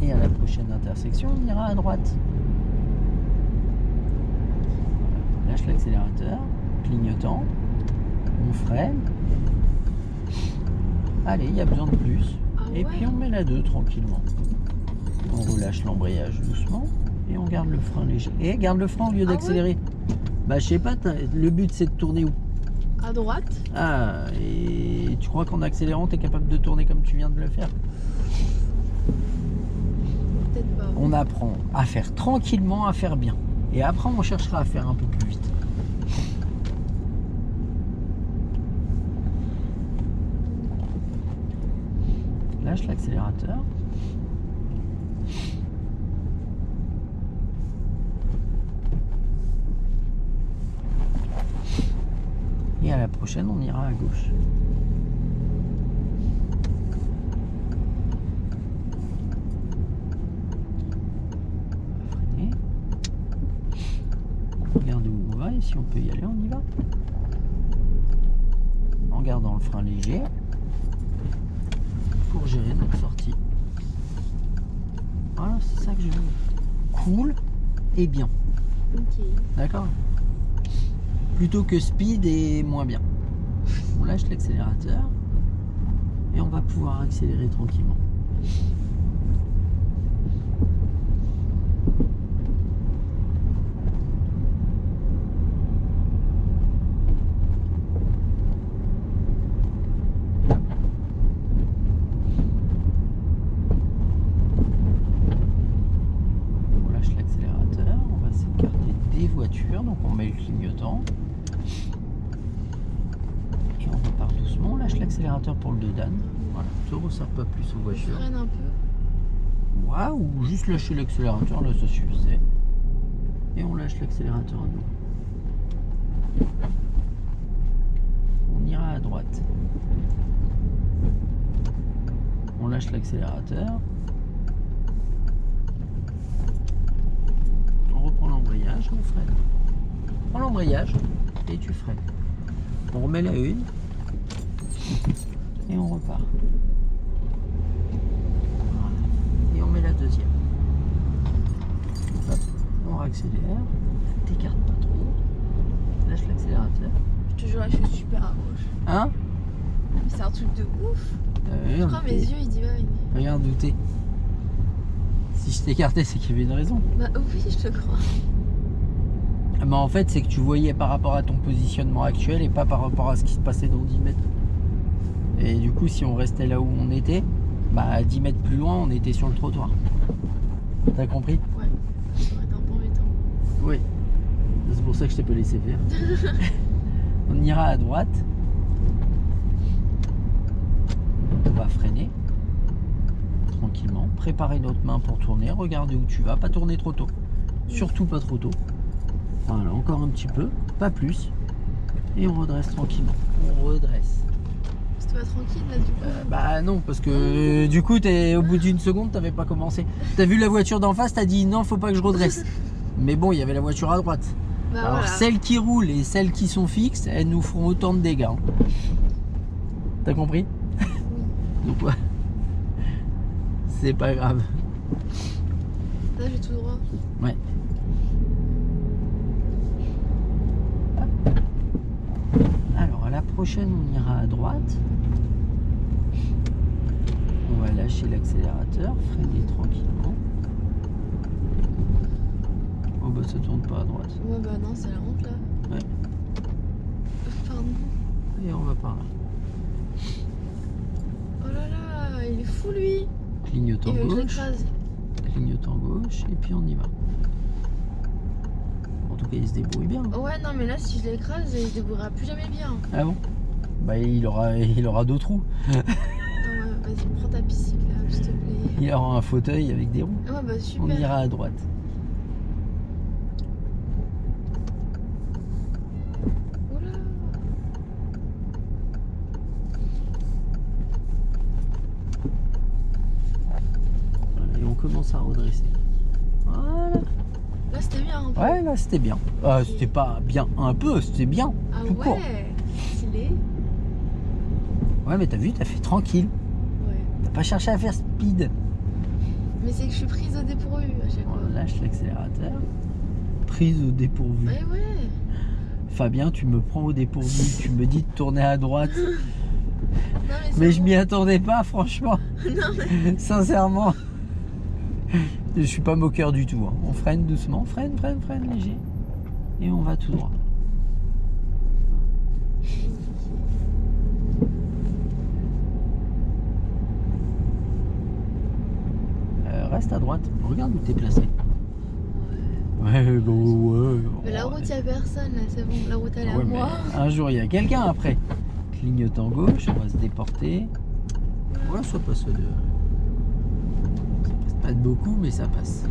Et à la prochaine intersection, on ira à droite. Voilà. Lâche l'accélérateur, clignotant, on freine. Allez, il y a besoin de plus. Ah Et ouais. puis on met la 2 tranquillement. On relâche l'embrayage doucement et on garde le frein léger. Et garde le frein au lieu Ah d'accélérer. Bah je sais pas, le but c'est de tourner où? À droite. Ah, et tu crois qu'en accélérant, tu es capable de tourner comme tu viens de le faire? Peut-être pas. On apprend à faire tranquillement, à faire bien. Et après, on cherchera à faire un peu plus vite. Lâche l'accélérateur. Et à la prochaine, on ira à gauche. Freiner. On regarde où on va et si on peut y aller, on y va. En gardant le frein léger pour gérer notre sortie. Voilà, c'est ça que je veux. Cool et bien. Ok. D'accord? Plutôt que speed et moins bien. On lâche l'accélérateur et on va pouvoir accélérer tranquillement. On lâche l'accélérateur, on va s'écarter des voitures, donc on met le clignotant. Et on repart doucement, on lâche l'accélérateur pour le dedans. Voilà, ne se resserre pas plus aux Je voitures. freine un peu. Ouais, ou juste lâcher l'accélérateur, là ça suffisait. Et on lâche l'accélérateur à nouveau. On ira à droite. On lâche l'accélérateur. On reprend l'embrayage, on freine. Prends l'embrayage et tu freines. On remet la une et on repart. Et on met la deuxième. Hop, on accélère. T'écartes pas trop. Lâche l'accélérateur. Je te jure, là, je suis super à gauche. Hein? Mais c'est un truc de ouf. Je Regarde, crois mes yeux ils divaguent. regarde où t'es. Si je t'écartais, c'est qu'il y avait une raison. Bah oui, je te crois. Mais en fait, c'est que tu voyais par rapport à ton positionnement actuel et pas par rapport à ce qui se passait dans 10 mètres. Et du coup, si on restait là où on était, bah 10 mètres plus loin, on était sur le trottoir. T'as compris? Ouais, ça aurait été un peu embêtant. Oui. C'est pour ça que je t'ai pas laissé faire. On ira à droite. On va freiner. Tranquillement. Préparer notre main pour tourner. Regardez où tu vas. Pas tourner trop tôt. Surtout pas trop tôt. Voilà, encore un petit peu. Pas plus. Et on redresse tranquillement. On redresse. C'était pas tranquille là du coup. Bah non, parce que du coup, au bout d'une seconde, t'avais pas commencé. T'as vu la voiture d'en face, t'as dit non, faut pas que je redresse. Mais bon, il y avait la voiture à droite. Bah Alors voilà. celles qui roulent et celles qui sont fixes, elles nous feront autant de dégâts. Hein. T'as compris? Donc ouais. C'est pas grave. Là j'ai tout droit. Ouais. Alors à la prochaine, on ira à droite. On va lâcher l'accélérateur, freiner tranquillement. Oh bah ça tourne pas à droite. Ouais bah non, c'est la honte là. Ouais. Pardon. par là. Oh là là, il est fou lui. Clignotant Il veut que je gauche. l'écrase. Clignotant gauche. Et puis on y va. En tout cas, il se débrouille bien. Ouais, non, mais là, si je l'écrase, il se débrouillera plus jamais bien. Ah bon? Bah, il aura d'autres roues. Ah ouais, vas-y, prends ta bicycle là, s'il te plaît. Il aura un fauteuil avec des roues. Ah ouais, bah On super. ira à droite. Oula. Et on commence à redresser. Voilà. Là, c'était bien un peu. Ouais, là, c'était bien. C'était pas bien un peu, c'était bien. Ah tout court. ouais, stylé. Ouais, mais t'as vu, t'as fait tranquille. Ouais. T'as pas cherché à faire speed. Mais c'est que je suis prise au dépourvu à chaque fois. On lâche l'accélérateur. Prise au dépourvu. Ouais, ouais. Fabien, tu me prends au dépourvu. Tu me dis de tourner à droite. Non, mais, Mais c'est je bon. m'y attendais pas, franchement. Non, mais. Sincèrement. Je suis pas moqueur du tout. Hein. On freine doucement. Freine léger. Et on va tout droit. Reste à droite. Regarde où t'es placé. Ouais, ouais. Mais la route, il n'y a personne là, c'est bon. La route, elle est à Ouais, moi. mais un jour, il y a quelqu'un après. Clignotant gauche, on va se déporter. Ouais, ça passe de... Ça passe pas de beaucoup, mais ça passe.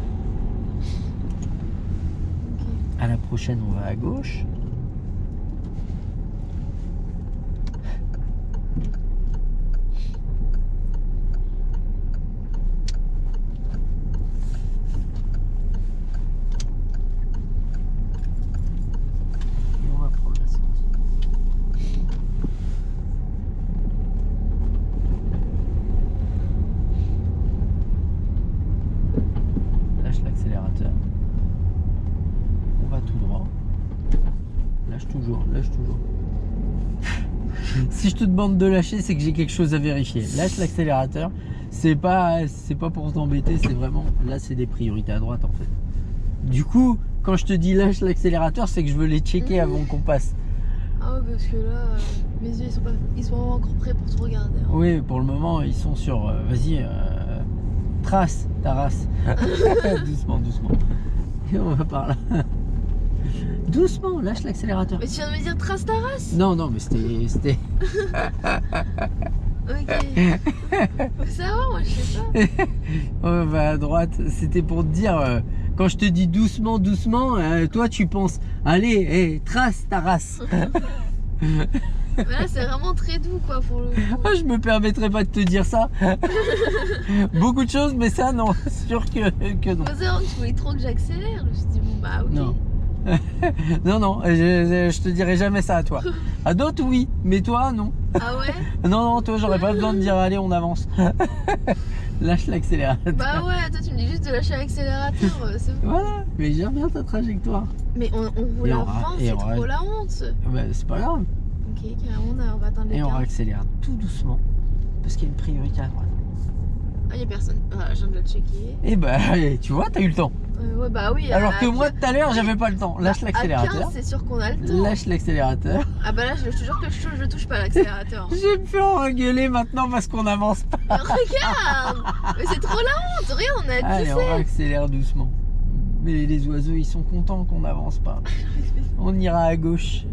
Ok. À la prochaine, on va à gauche. Et on va prendre la sortie. Lâche l'accélérateur. On va tout droit. Lâche toujours, lâche toujours. Si je te demande de lâcher, c'est que j'ai quelque chose à vérifier. Lâche l'accélérateur. C'est pas pour t'embêter, c'est vraiment... Là, c'est des priorités à droite, en fait. Du coup, quand je te dis lâche l'accélérateur, c'est que je veux les checker avant qu'on passe. Ah ouais, parce que là, mes yeux, ils sont encore prêts pour te regarder. Hein. Oui, pour le moment, ils sont sur... Vas-y, trace ta race. Doucement, doucement. Et on va par là. Doucement, lâche l'accélérateur. Mais tu viens de me dire trace ta race. Non, non, mais c'était... Ok. Ça va, moi je sais pas. On va à droite. C'était pour te dire... quand je te dis doucement, doucement, toi tu penses... Allez, trace ta race. Mais là, c'est vraiment très doux quoi pour le coup. Je me permettrai pas de te dire ça. Beaucoup de choses, mais ça, non. Sûr que non. Faut savoir que je voulais trop que j'accélère. Je me suis dit, bon bah ok. Non. Non, non, je te dirai jamais ça à toi. À d'autres, oui, mais toi, non. Ah ouais. Non, non, toi, j'aurais pas besoin de dire allez, on avance. Lâche l'accélérateur. Bah ouais, toi tu me dis juste de lâcher l'accélérateur, c'est bon. Voilà, mais gère bien ta trajectoire. Mais on roule Et à on 20, et c'est on trop la honte. Bah, c'est pas grave. Ok, carrément, on va atteindre les Et on 15. accélère tout doucement. Parce qu'il y a une priorité à droite. Ah, y'a personne. Voilà, je viens de le checker. Et bah, tu vois, t'as eu le temps. Ouais, bah oui. Alors que moi, tout à l'heure, j'avais pas le temps. Lâche À l'accélérateur. 15, c'est sûr qu'on a le temps. Lâche l'accélérateur. Ah bah là, je te jure que je touche pas l'accélérateur. Je vais me faire engueuler maintenant parce qu'on avance pas. Mais regarde. Mais c'est trop la honte. Regarde, on a Allez, 17. on accélère doucement. Mais les oiseaux, ils sont contents qu'on n'avance pas. On ira à gauche.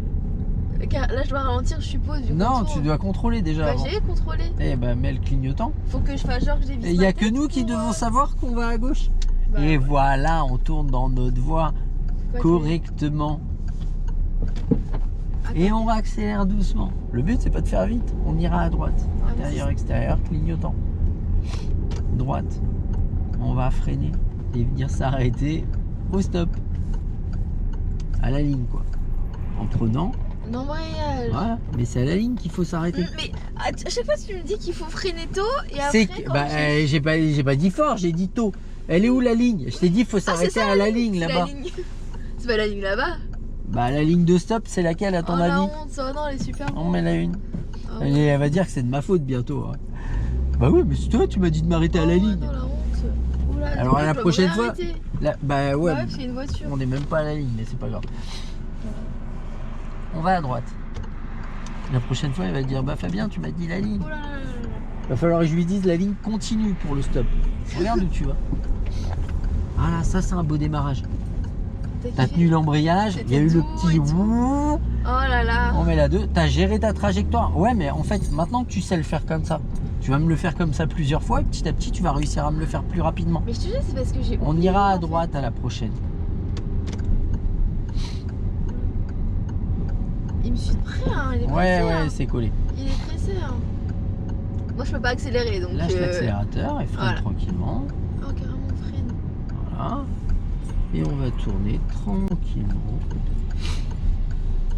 Là, je dois ralentir, je suppose. Du Non, contour. tu dois contrôler déjà. Bah, avant. j'ai contrôlé. Eh ben, mets le clignotant. Faut que je fasse genre que j'ai vu. Et il n'y a que nous qui devons savoir qu'on va à gauche. Bah, Et ouais. voilà, on tourne dans notre voie Quoi, correctement. Attends. Et on accélère doucement. Le but, c'est pas de faire vite. On ira à droite. Ah, Intérieur, extérieur, clignotant. Droite. On va freiner et venir s'arrêter au stop. À la ligne, quoi. En prenant. L'embrayage. Voilà. Mais c'est à la ligne qu'il faut s'arrêter. Mais à chaque fois, tu me dis qu'il faut freiner tôt et C'est après. que- quand bah, j'ai- j'ai pas dit fort, j'ai dit tôt. Elle est où la ligne? Je t'ai dit, il faut Ah, c'est s'arrêter ça, à la ligne c'est là-bas. la ligne. C'est pas la ligne là-bas. Bah, la ligne de stop, c'est laquelle à ton Oh la avis? honte, ça, non, elle est super. On met la une. Oh, Elle va dire que c'est de ma faute bientôt. hein. Bah oui, mais c'est toi, tu m'as dit de m'arrêter à la oh, ligne. non, la honte. Oula, Alors, à la je dois prochaine me fois- réarrêter. Là, bah ouais, Ouais, parce qu'il y a une voiture. on n'est même pas à la ligne, mais c'est pas grave. On va à droite. La prochaine fois, il va dire bah Fabien, tu m'as dit la ligne. Oh là là là là. Va falloir que je lui dise la ligne continue pour le stop. Regarde où tu vas. Ah là, ça c'est un beau démarrage. T'as tenu l'embrayage, il y a eu le petit wouh. Oh là là. On met la 2. T'as géré ta trajectoire. Ouais, mais en fait, maintenant que tu sais le faire comme ça, tu vas me le faire comme ça plusieurs fois et petit à petit, tu vas réussir à me le faire plus rapidement. Mais je te dis, c'est parce que j'ai. On oublié, ira à en droite à la prochaine. fait. Il me suit de près, hein. Il est pressé. Ouais, hein. c'est collé. Il est pressé, hein. Moi, je peux pas accélérer donc. Lâche l'accélérateur et freine voilà. tranquillement. Oh, carrément, on freine. Voilà. Et on va tourner tranquillement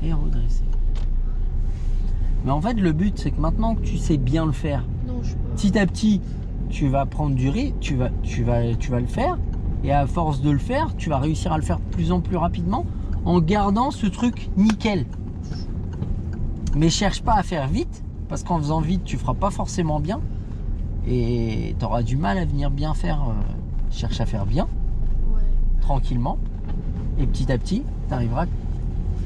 et redresser. Mais en fait, le but, c'est que maintenant que tu sais bien le faire, Non, je sais pas. petit à petit, tu vas prendre du rythme, tu vas le faire. Et à force de le faire, tu vas réussir à le faire de plus en plus rapidement en gardant ce truc nickel. Mais cherche pas à faire vite, parce qu'en faisant vite, tu feras pas forcément bien. Et tu auras du mal à venir bien faire. Cherche à faire bien, Ouais. tranquillement. Et petit à petit, tu arriveras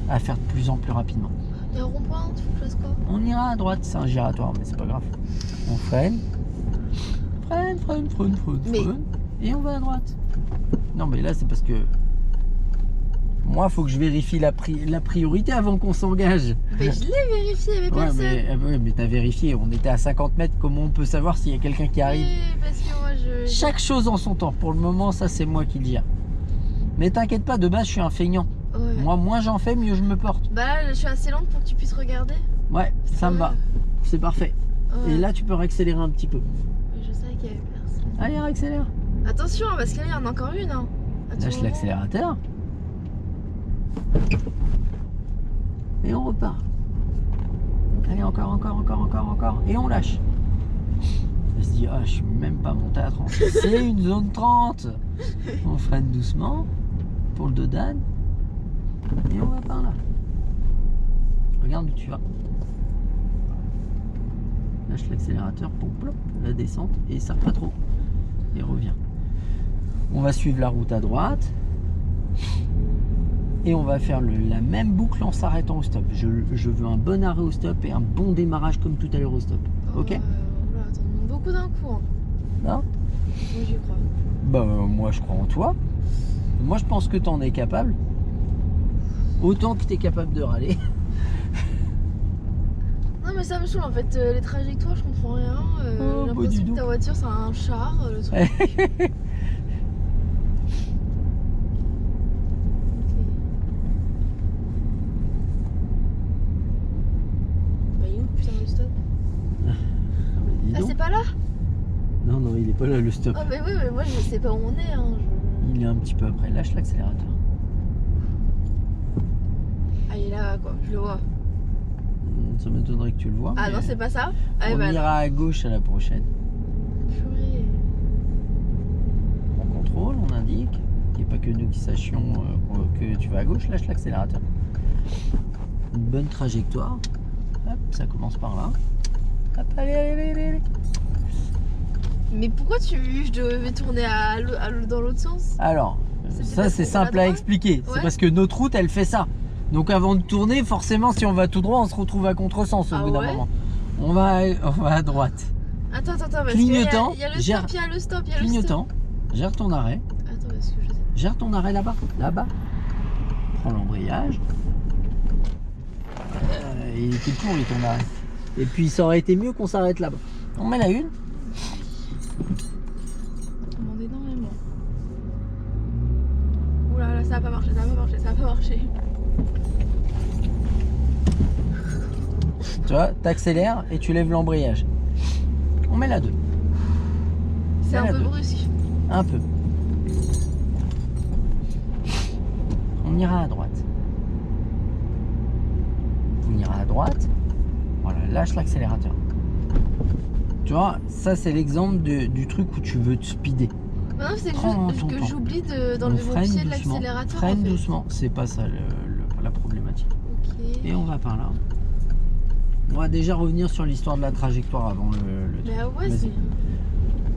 à faire de plus en plus rapidement. Il y a un rond-point, tu faut que je fasse quoi? On ira à droite, c'est un giratoire, mais c'est pas grave. On freine. Mais- Et on va à droite. Non, mais là, c'est parce que moi, faut que je vérifie la priorité avant qu'on s'engage. Mais je l'ai vérifié, mais Ouais, personne. mais t'as vérifié. On était à 50 mètres. Comment on peut savoir s'il y a quelqu'un qui arrive? Oui, parce que moi, je. Chaque chose en son temps. Pour le moment, ça, c'est moi qui le gère. Mais t'inquiète pas, de base, je suis un feignant. Ouais. Moi, moins j'en fais, mieux je me porte. Bah là, je suis assez lente pour que tu puisses regarder. Ouais, ça me va. C'est parfait. Ouais. Et là, tu peux réaccélérer un petit peu. Mais je savais qu'il y avait personne. Allez, réaccélère. Attention, parce que là, il y en a encore une. Hein. À tout Lâche moment. l'accélérateur. Et on repart. Allez, encore. Et on lâche. Elle se dit, ah, je suis même pas monté à 30. C'est une zone 30. On freine doucement pour le dodane. Et on va par là. Regarde où tu vas. Lâche l'accélérateur pour plop, la descente et ça pas trop. Et reviens. On va suivre la route à droite. Et on va faire la même boucle en s'arrêtant au stop. Je veux un bon arrêt au stop et un bon démarrage comme tout à l'heure au stop. Ok? Oula, t'en demandes beaucoup d'un coup. Hein. Non? Moi, j'y crois. Bah moi je crois en toi. Moi je pense que tu en es capable. Autant que tu es capable de râler. Non, mais ça me saoule en fait. Les trajectoires, je comprends rien. Oh, J'ai bah, dis l'impression que donc. ta voiture, c'est un char. Le truc. Ok. Bah, il est où putain le stop? Dis Ah, donc. c'est pas là? Non, il est pas là le stop. Ah, mais oui, mais moi, je sais pas où on est. Hein. Il est un petit peu après. Lâche l'accélérateur. Ah, il est là, quoi. Je le vois. Ça m'étonnerait que tu le vois. Ah mais non, c'est pas ça? Ah, on bah, ira à gauche à la prochaine. purée. On contrôle, on indique. Qu'il n'y ait pas que nous qui sachions que tu vas à gauche. Lâche l'accélérateur. Une bonne trajectoire. Hop, ça commence par là. Hop, allez. Mais pourquoi je devais tourner dans l'autre sens? Alors, C'était ça parce c'est qu'on va simple à droit expliquer. C'est Ouais. parce que notre route, elle fait ça. Donc avant de tourner, forcément, si on va tout droit, on se retrouve à contresens au Ah bout d'un ouais moment. On va à droite. Attends, parce Clignotant, qu'il y a le gère- stop, il y a le stop, il y a le stop. Clignotant, gère ton arrêt. Attends, parce que je sais. Gère ton arrêt là-bas. Prends l'embrayage. Il était pourri ton arrêt. Et puis ça aurait été mieux qu'on s'arrête là-bas. On met la une. On demande énormément. Oula, là, ça va pas marcher. Tu vois, t'accélères et tu lèves l'embrayage. On met la 2. C'est un la peu deux. brusque. Un peu. On ira à droite. On ira à droite. Voilà, lâche l'accélérateur. Tu vois, ça c'est l'exemple du truc où tu veux te speeder. Non, c'est Prends juste ton que temps. j'oublie On d'enlever mon freine pied de doucement. l'accélérateur. Freine en fait. doucement, c'est pas ça la problématique. Ok. Et on va par là. On va déjà revenir sur l'histoire de la trajectoire avant le truc. Bah ouais, Vas-y. c'est.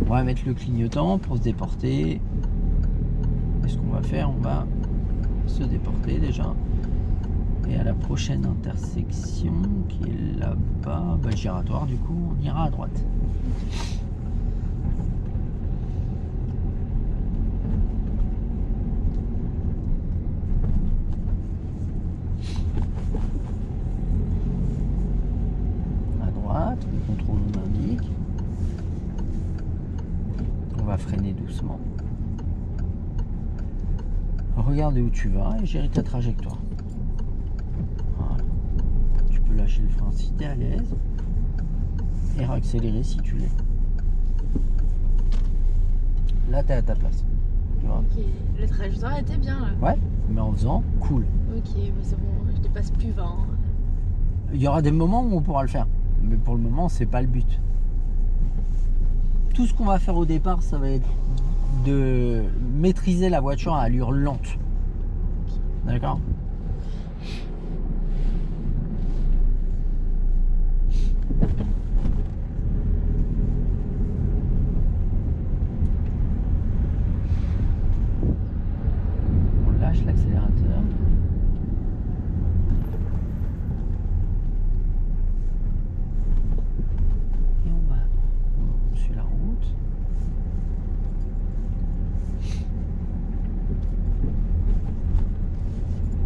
On va mettre le clignotant pour se déporter. Et ce qu'on va faire, on va se déporter déjà. Et à la prochaine intersection qui est là-bas, bah, le giratoire, du coup, on ira à droite. À droite, on contrôle, on indique. On va freiner doucement. Regarde où tu vas et gérer ta trajectoire. Voilà. Tu peux lâcher le frein si tu es à l'aise et réaccélérer si tu l'es. Là, tu es à ta place. Tu vois. Ok, le trajectoire était bien là. Ouais, mais en faisant cool. Ok, bah c'est bon, je dépasse plus 20. Il y aura des moments où on pourra le faire, mais pour le moment, c'est pas le but. Tout ce qu'on va faire au départ, ça va être de maîtriser la voiture à allure lente. D'accord ? On lâche l'accélérateur. Et on va. On suit la route.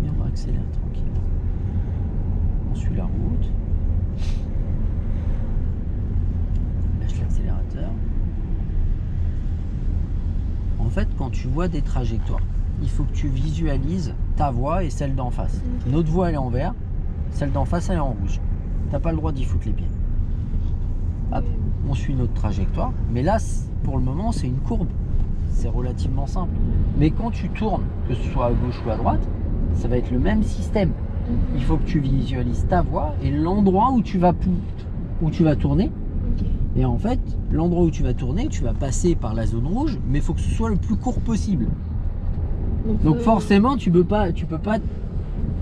Et on va accélérer tranquillement. On suit la route. On lâche l'accélérateur. En fait, quand tu vois des trajectoires, il faut que tu visualises ta voie et celle d'en face. Ok. Notre voie elle est en vert, celle d'en face elle est en rouge. T'as pas le droit d'y foutre les pieds. Hop, on suit notre trajectoire. Mais là, pour le moment, c'est une courbe. C'est relativement simple. Mais quand tu tournes, que ce soit à gauche ou à droite, ça va être le même système. Il faut que tu visualises ta voie et l'endroit où tu vas tourner. Ok. Et en fait, l'endroit où tu vas tourner, tu vas passer par la zone rouge, mais il faut que ce soit le plus court possible. Donc forcément, tu peux pas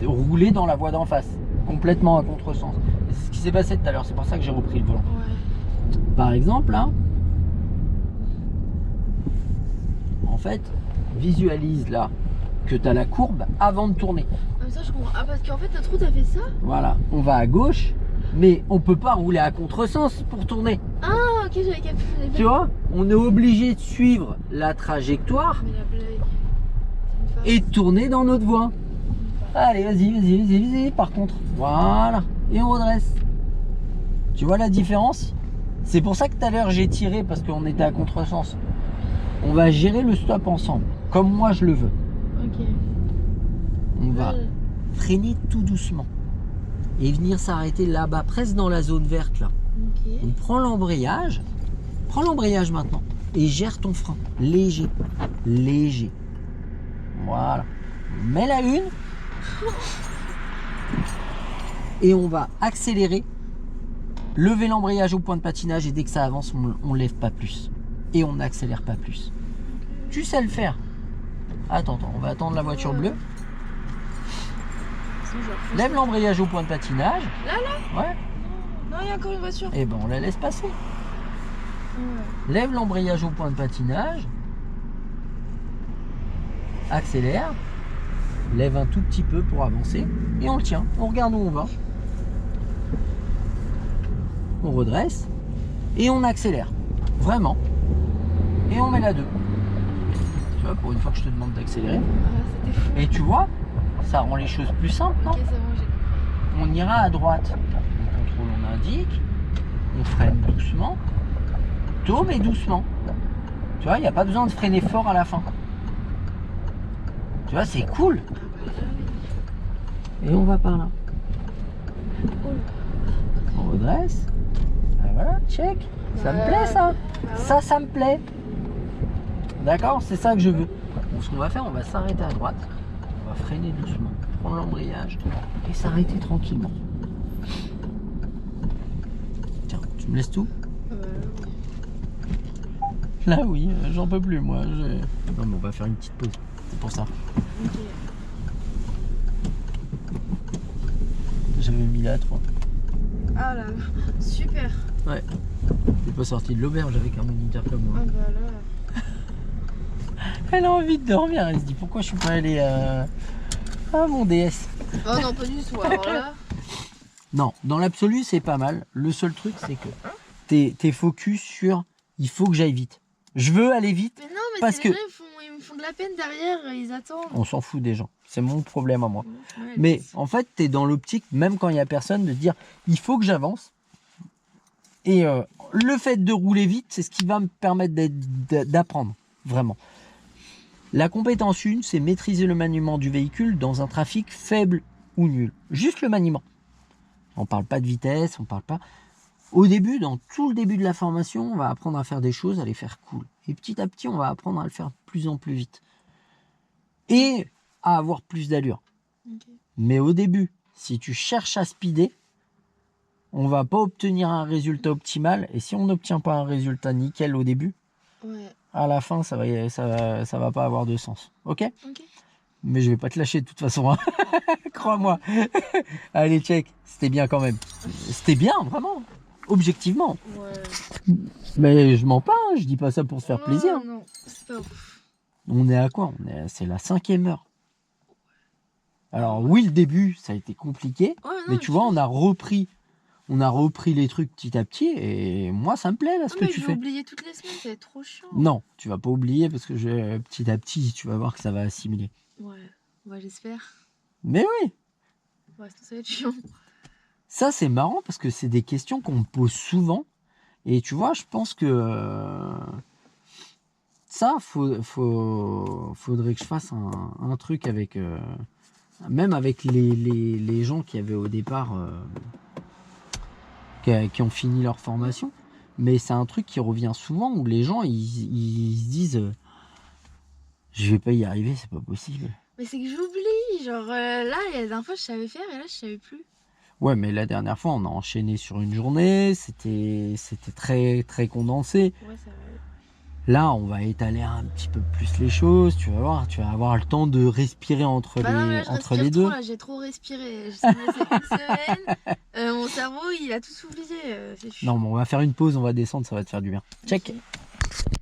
rouler dans la voie d'en face, complètement à contresens. C'est ce qui s'est passé tout à l'heure, c'est pour ça que j'ai repris le volant. Ouais. Par exemple, là, en fait, visualise là que tu as la courbe avant de tourner. Ah, ça je comprends. Ah, parce qu'en fait, notre route a fait ça. Voilà, on va à gauche, mais on peut pas rouler à contresens pour tourner. Ah, ok, j'avais capté. Tu vois, on est obligé de suivre la trajectoire Mais la blague. C'est une farce. et de tourner dans notre voie. Allez, vas-y, par contre. Voilà. Et on redresse. Tu vois la différence? C'est pour ça que tout à l'heure j'ai tiré parce qu'on était à contresens. On va gérer le stop ensemble, comme moi je le veux. Ok. On va freiner tout doucement et venir s'arrêter là-bas, presque dans la zone verte là. Ok. On prend l'embrayage. Prends l'embrayage maintenant et gère ton frein. Léger. Léger. Voilà. On met la une. Et on va accélérer. Lever l'embrayage au point de patinage et dès que ça avance, on ne lève pas plus. Et on n'accélère pas plus. Tu sais le faire. Attends, on va attendre la voiture bleue. Sinon, je la pousse. Lève l'embrayage au point de patinage. Là Ouais. Non, il y a encore une voiture. Et ben on la laisse passer. Ouais. Lève l'embrayage au point de patinage. Accélère. Lève un tout petit peu pour avancer. Et on le tient. On regarde où on va. On redresse. Et on accélère. Vraiment. Et on met la 2. Tu vois, pour une fois que je te demande d'accélérer. Ah, c'était fou. Et tu vois, ça rend les choses plus simples, non? Ok, c'est bon, j'ai compris. On ira à droite. On contrôle, on indique. On freine doucement. Tôt mais doucement. Tu vois, il n'y a pas besoin de freiner fort à la fin. Tu vois, c'est cool. Ah, bah là, oui. Et on va par là. Oh. On redresse. Ah, voilà, check. Ça me plaît ça. Ça me plaît. D'accord, c'est ça que je veux. Donc, ce qu'on va faire, on va s'arrêter à droite. On va freiner doucement. Prendre l'embrayage. Et s'arrêter tranquillement. Tiens, tu me laisses tout? Là oui, j'en peux plus moi. Non mais on va faire une petite pause. C'est pour ça. Ok. J'avais mis là 3. Ah là, super. Ouais. T'es pas sorti de l'auberge avec un moniteur comme moi. Ah bah là. Elle a envie de dormir. Elle se dit pourquoi je suis pas allé Ah mon DS. Oh non, pas du tout. Alors là, Non, dans l'absolu, c'est pas mal. Le seul truc, c'est que t'es focus sur il faut que j'aille vite. Je veux aller vite. mais non, mais Parce c'est que- les gens, ils me font de la peine derrière, ils attendent. On s'en fout des gens. C'est mon problème à moi. Ouais, Mais en fait, t'es dans l'optique, même quand il n'y a personne, de dire il faut que j'avance. Et le fait de rouler vite, c'est ce qui va me permettre d'apprendre. Vraiment. La compétence 1, c'est maîtriser le maniement du véhicule dans un trafic faible ou nul. Juste le maniement. On ne parle pas de vitesse, on parle pas. Au début, dans tout le début de la formation, on va apprendre à faire des choses, à les faire cool. Et petit à petit, on va apprendre à le faire de plus en plus vite. Et à avoir plus d'allure. Ok. Mais au début, si tu cherches à speeder, on va pas obtenir un résultat optimal. Et si on n'obtient pas un résultat nickel au début, Ouais, à la fin, ça va pas avoir de sens. Ok? ok. Mais je vais pas te lâcher de toute façon. Hein. Crois-moi. Allez, check. C'était bien quand même. C'était bien, vraiment. Objectivement. Ouais. Mais je mens pas, hein, je dis pas ça pour se faire plaisir. Non, c'est pas ouf. On est à quoi? C'est la 5e heure. Alors oui, le début, ça a été compliqué. Ouais, non, Mais tu vois, on a repris les trucs petit à petit. Et moi, ça me plaît, là, ce Non, que mais tu je vais fais. oublier toutes les semaines, ça va être trop chiant. Non, tu vas pas oublier parce que petit à petit, tu vas voir que ça va assimiler. Ouais, j'espère. Mais oui, Ouais, ça va être chiant. ça c'est marrant parce que c'est des questions qu'on me pose souvent. Et tu vois, je pense que ça, faudrait que je fasse un truc avec, même avec les gens qui avaient au départ, qui ont fini leur formation. Mais c'est un truc qui revient souvent où les gens, ils se disent, je vais pas y arriver, c'est pas possible. Mais c'est que j'oublie. Genre là, la dernière fois, je savais faire et là, je savais plus. Ouais, mais la dernière fois, on a enchaîné sur une journée, c'était très, très condensé. Ouais, ça va. Là, on va étaler un petit peu plus les choses, tu vas voir, tu vas avoir le temps de respirer entre Bah non, mais là, je entre respire les trop, deux. là, j'ai trop respiré. Ça m'a laissé une semaine. Mon cerveau, il a tout oublié. C'est chiant. Non, mais on va faire une pause, on va descendre, ça va te faire du bien. Check. Ok.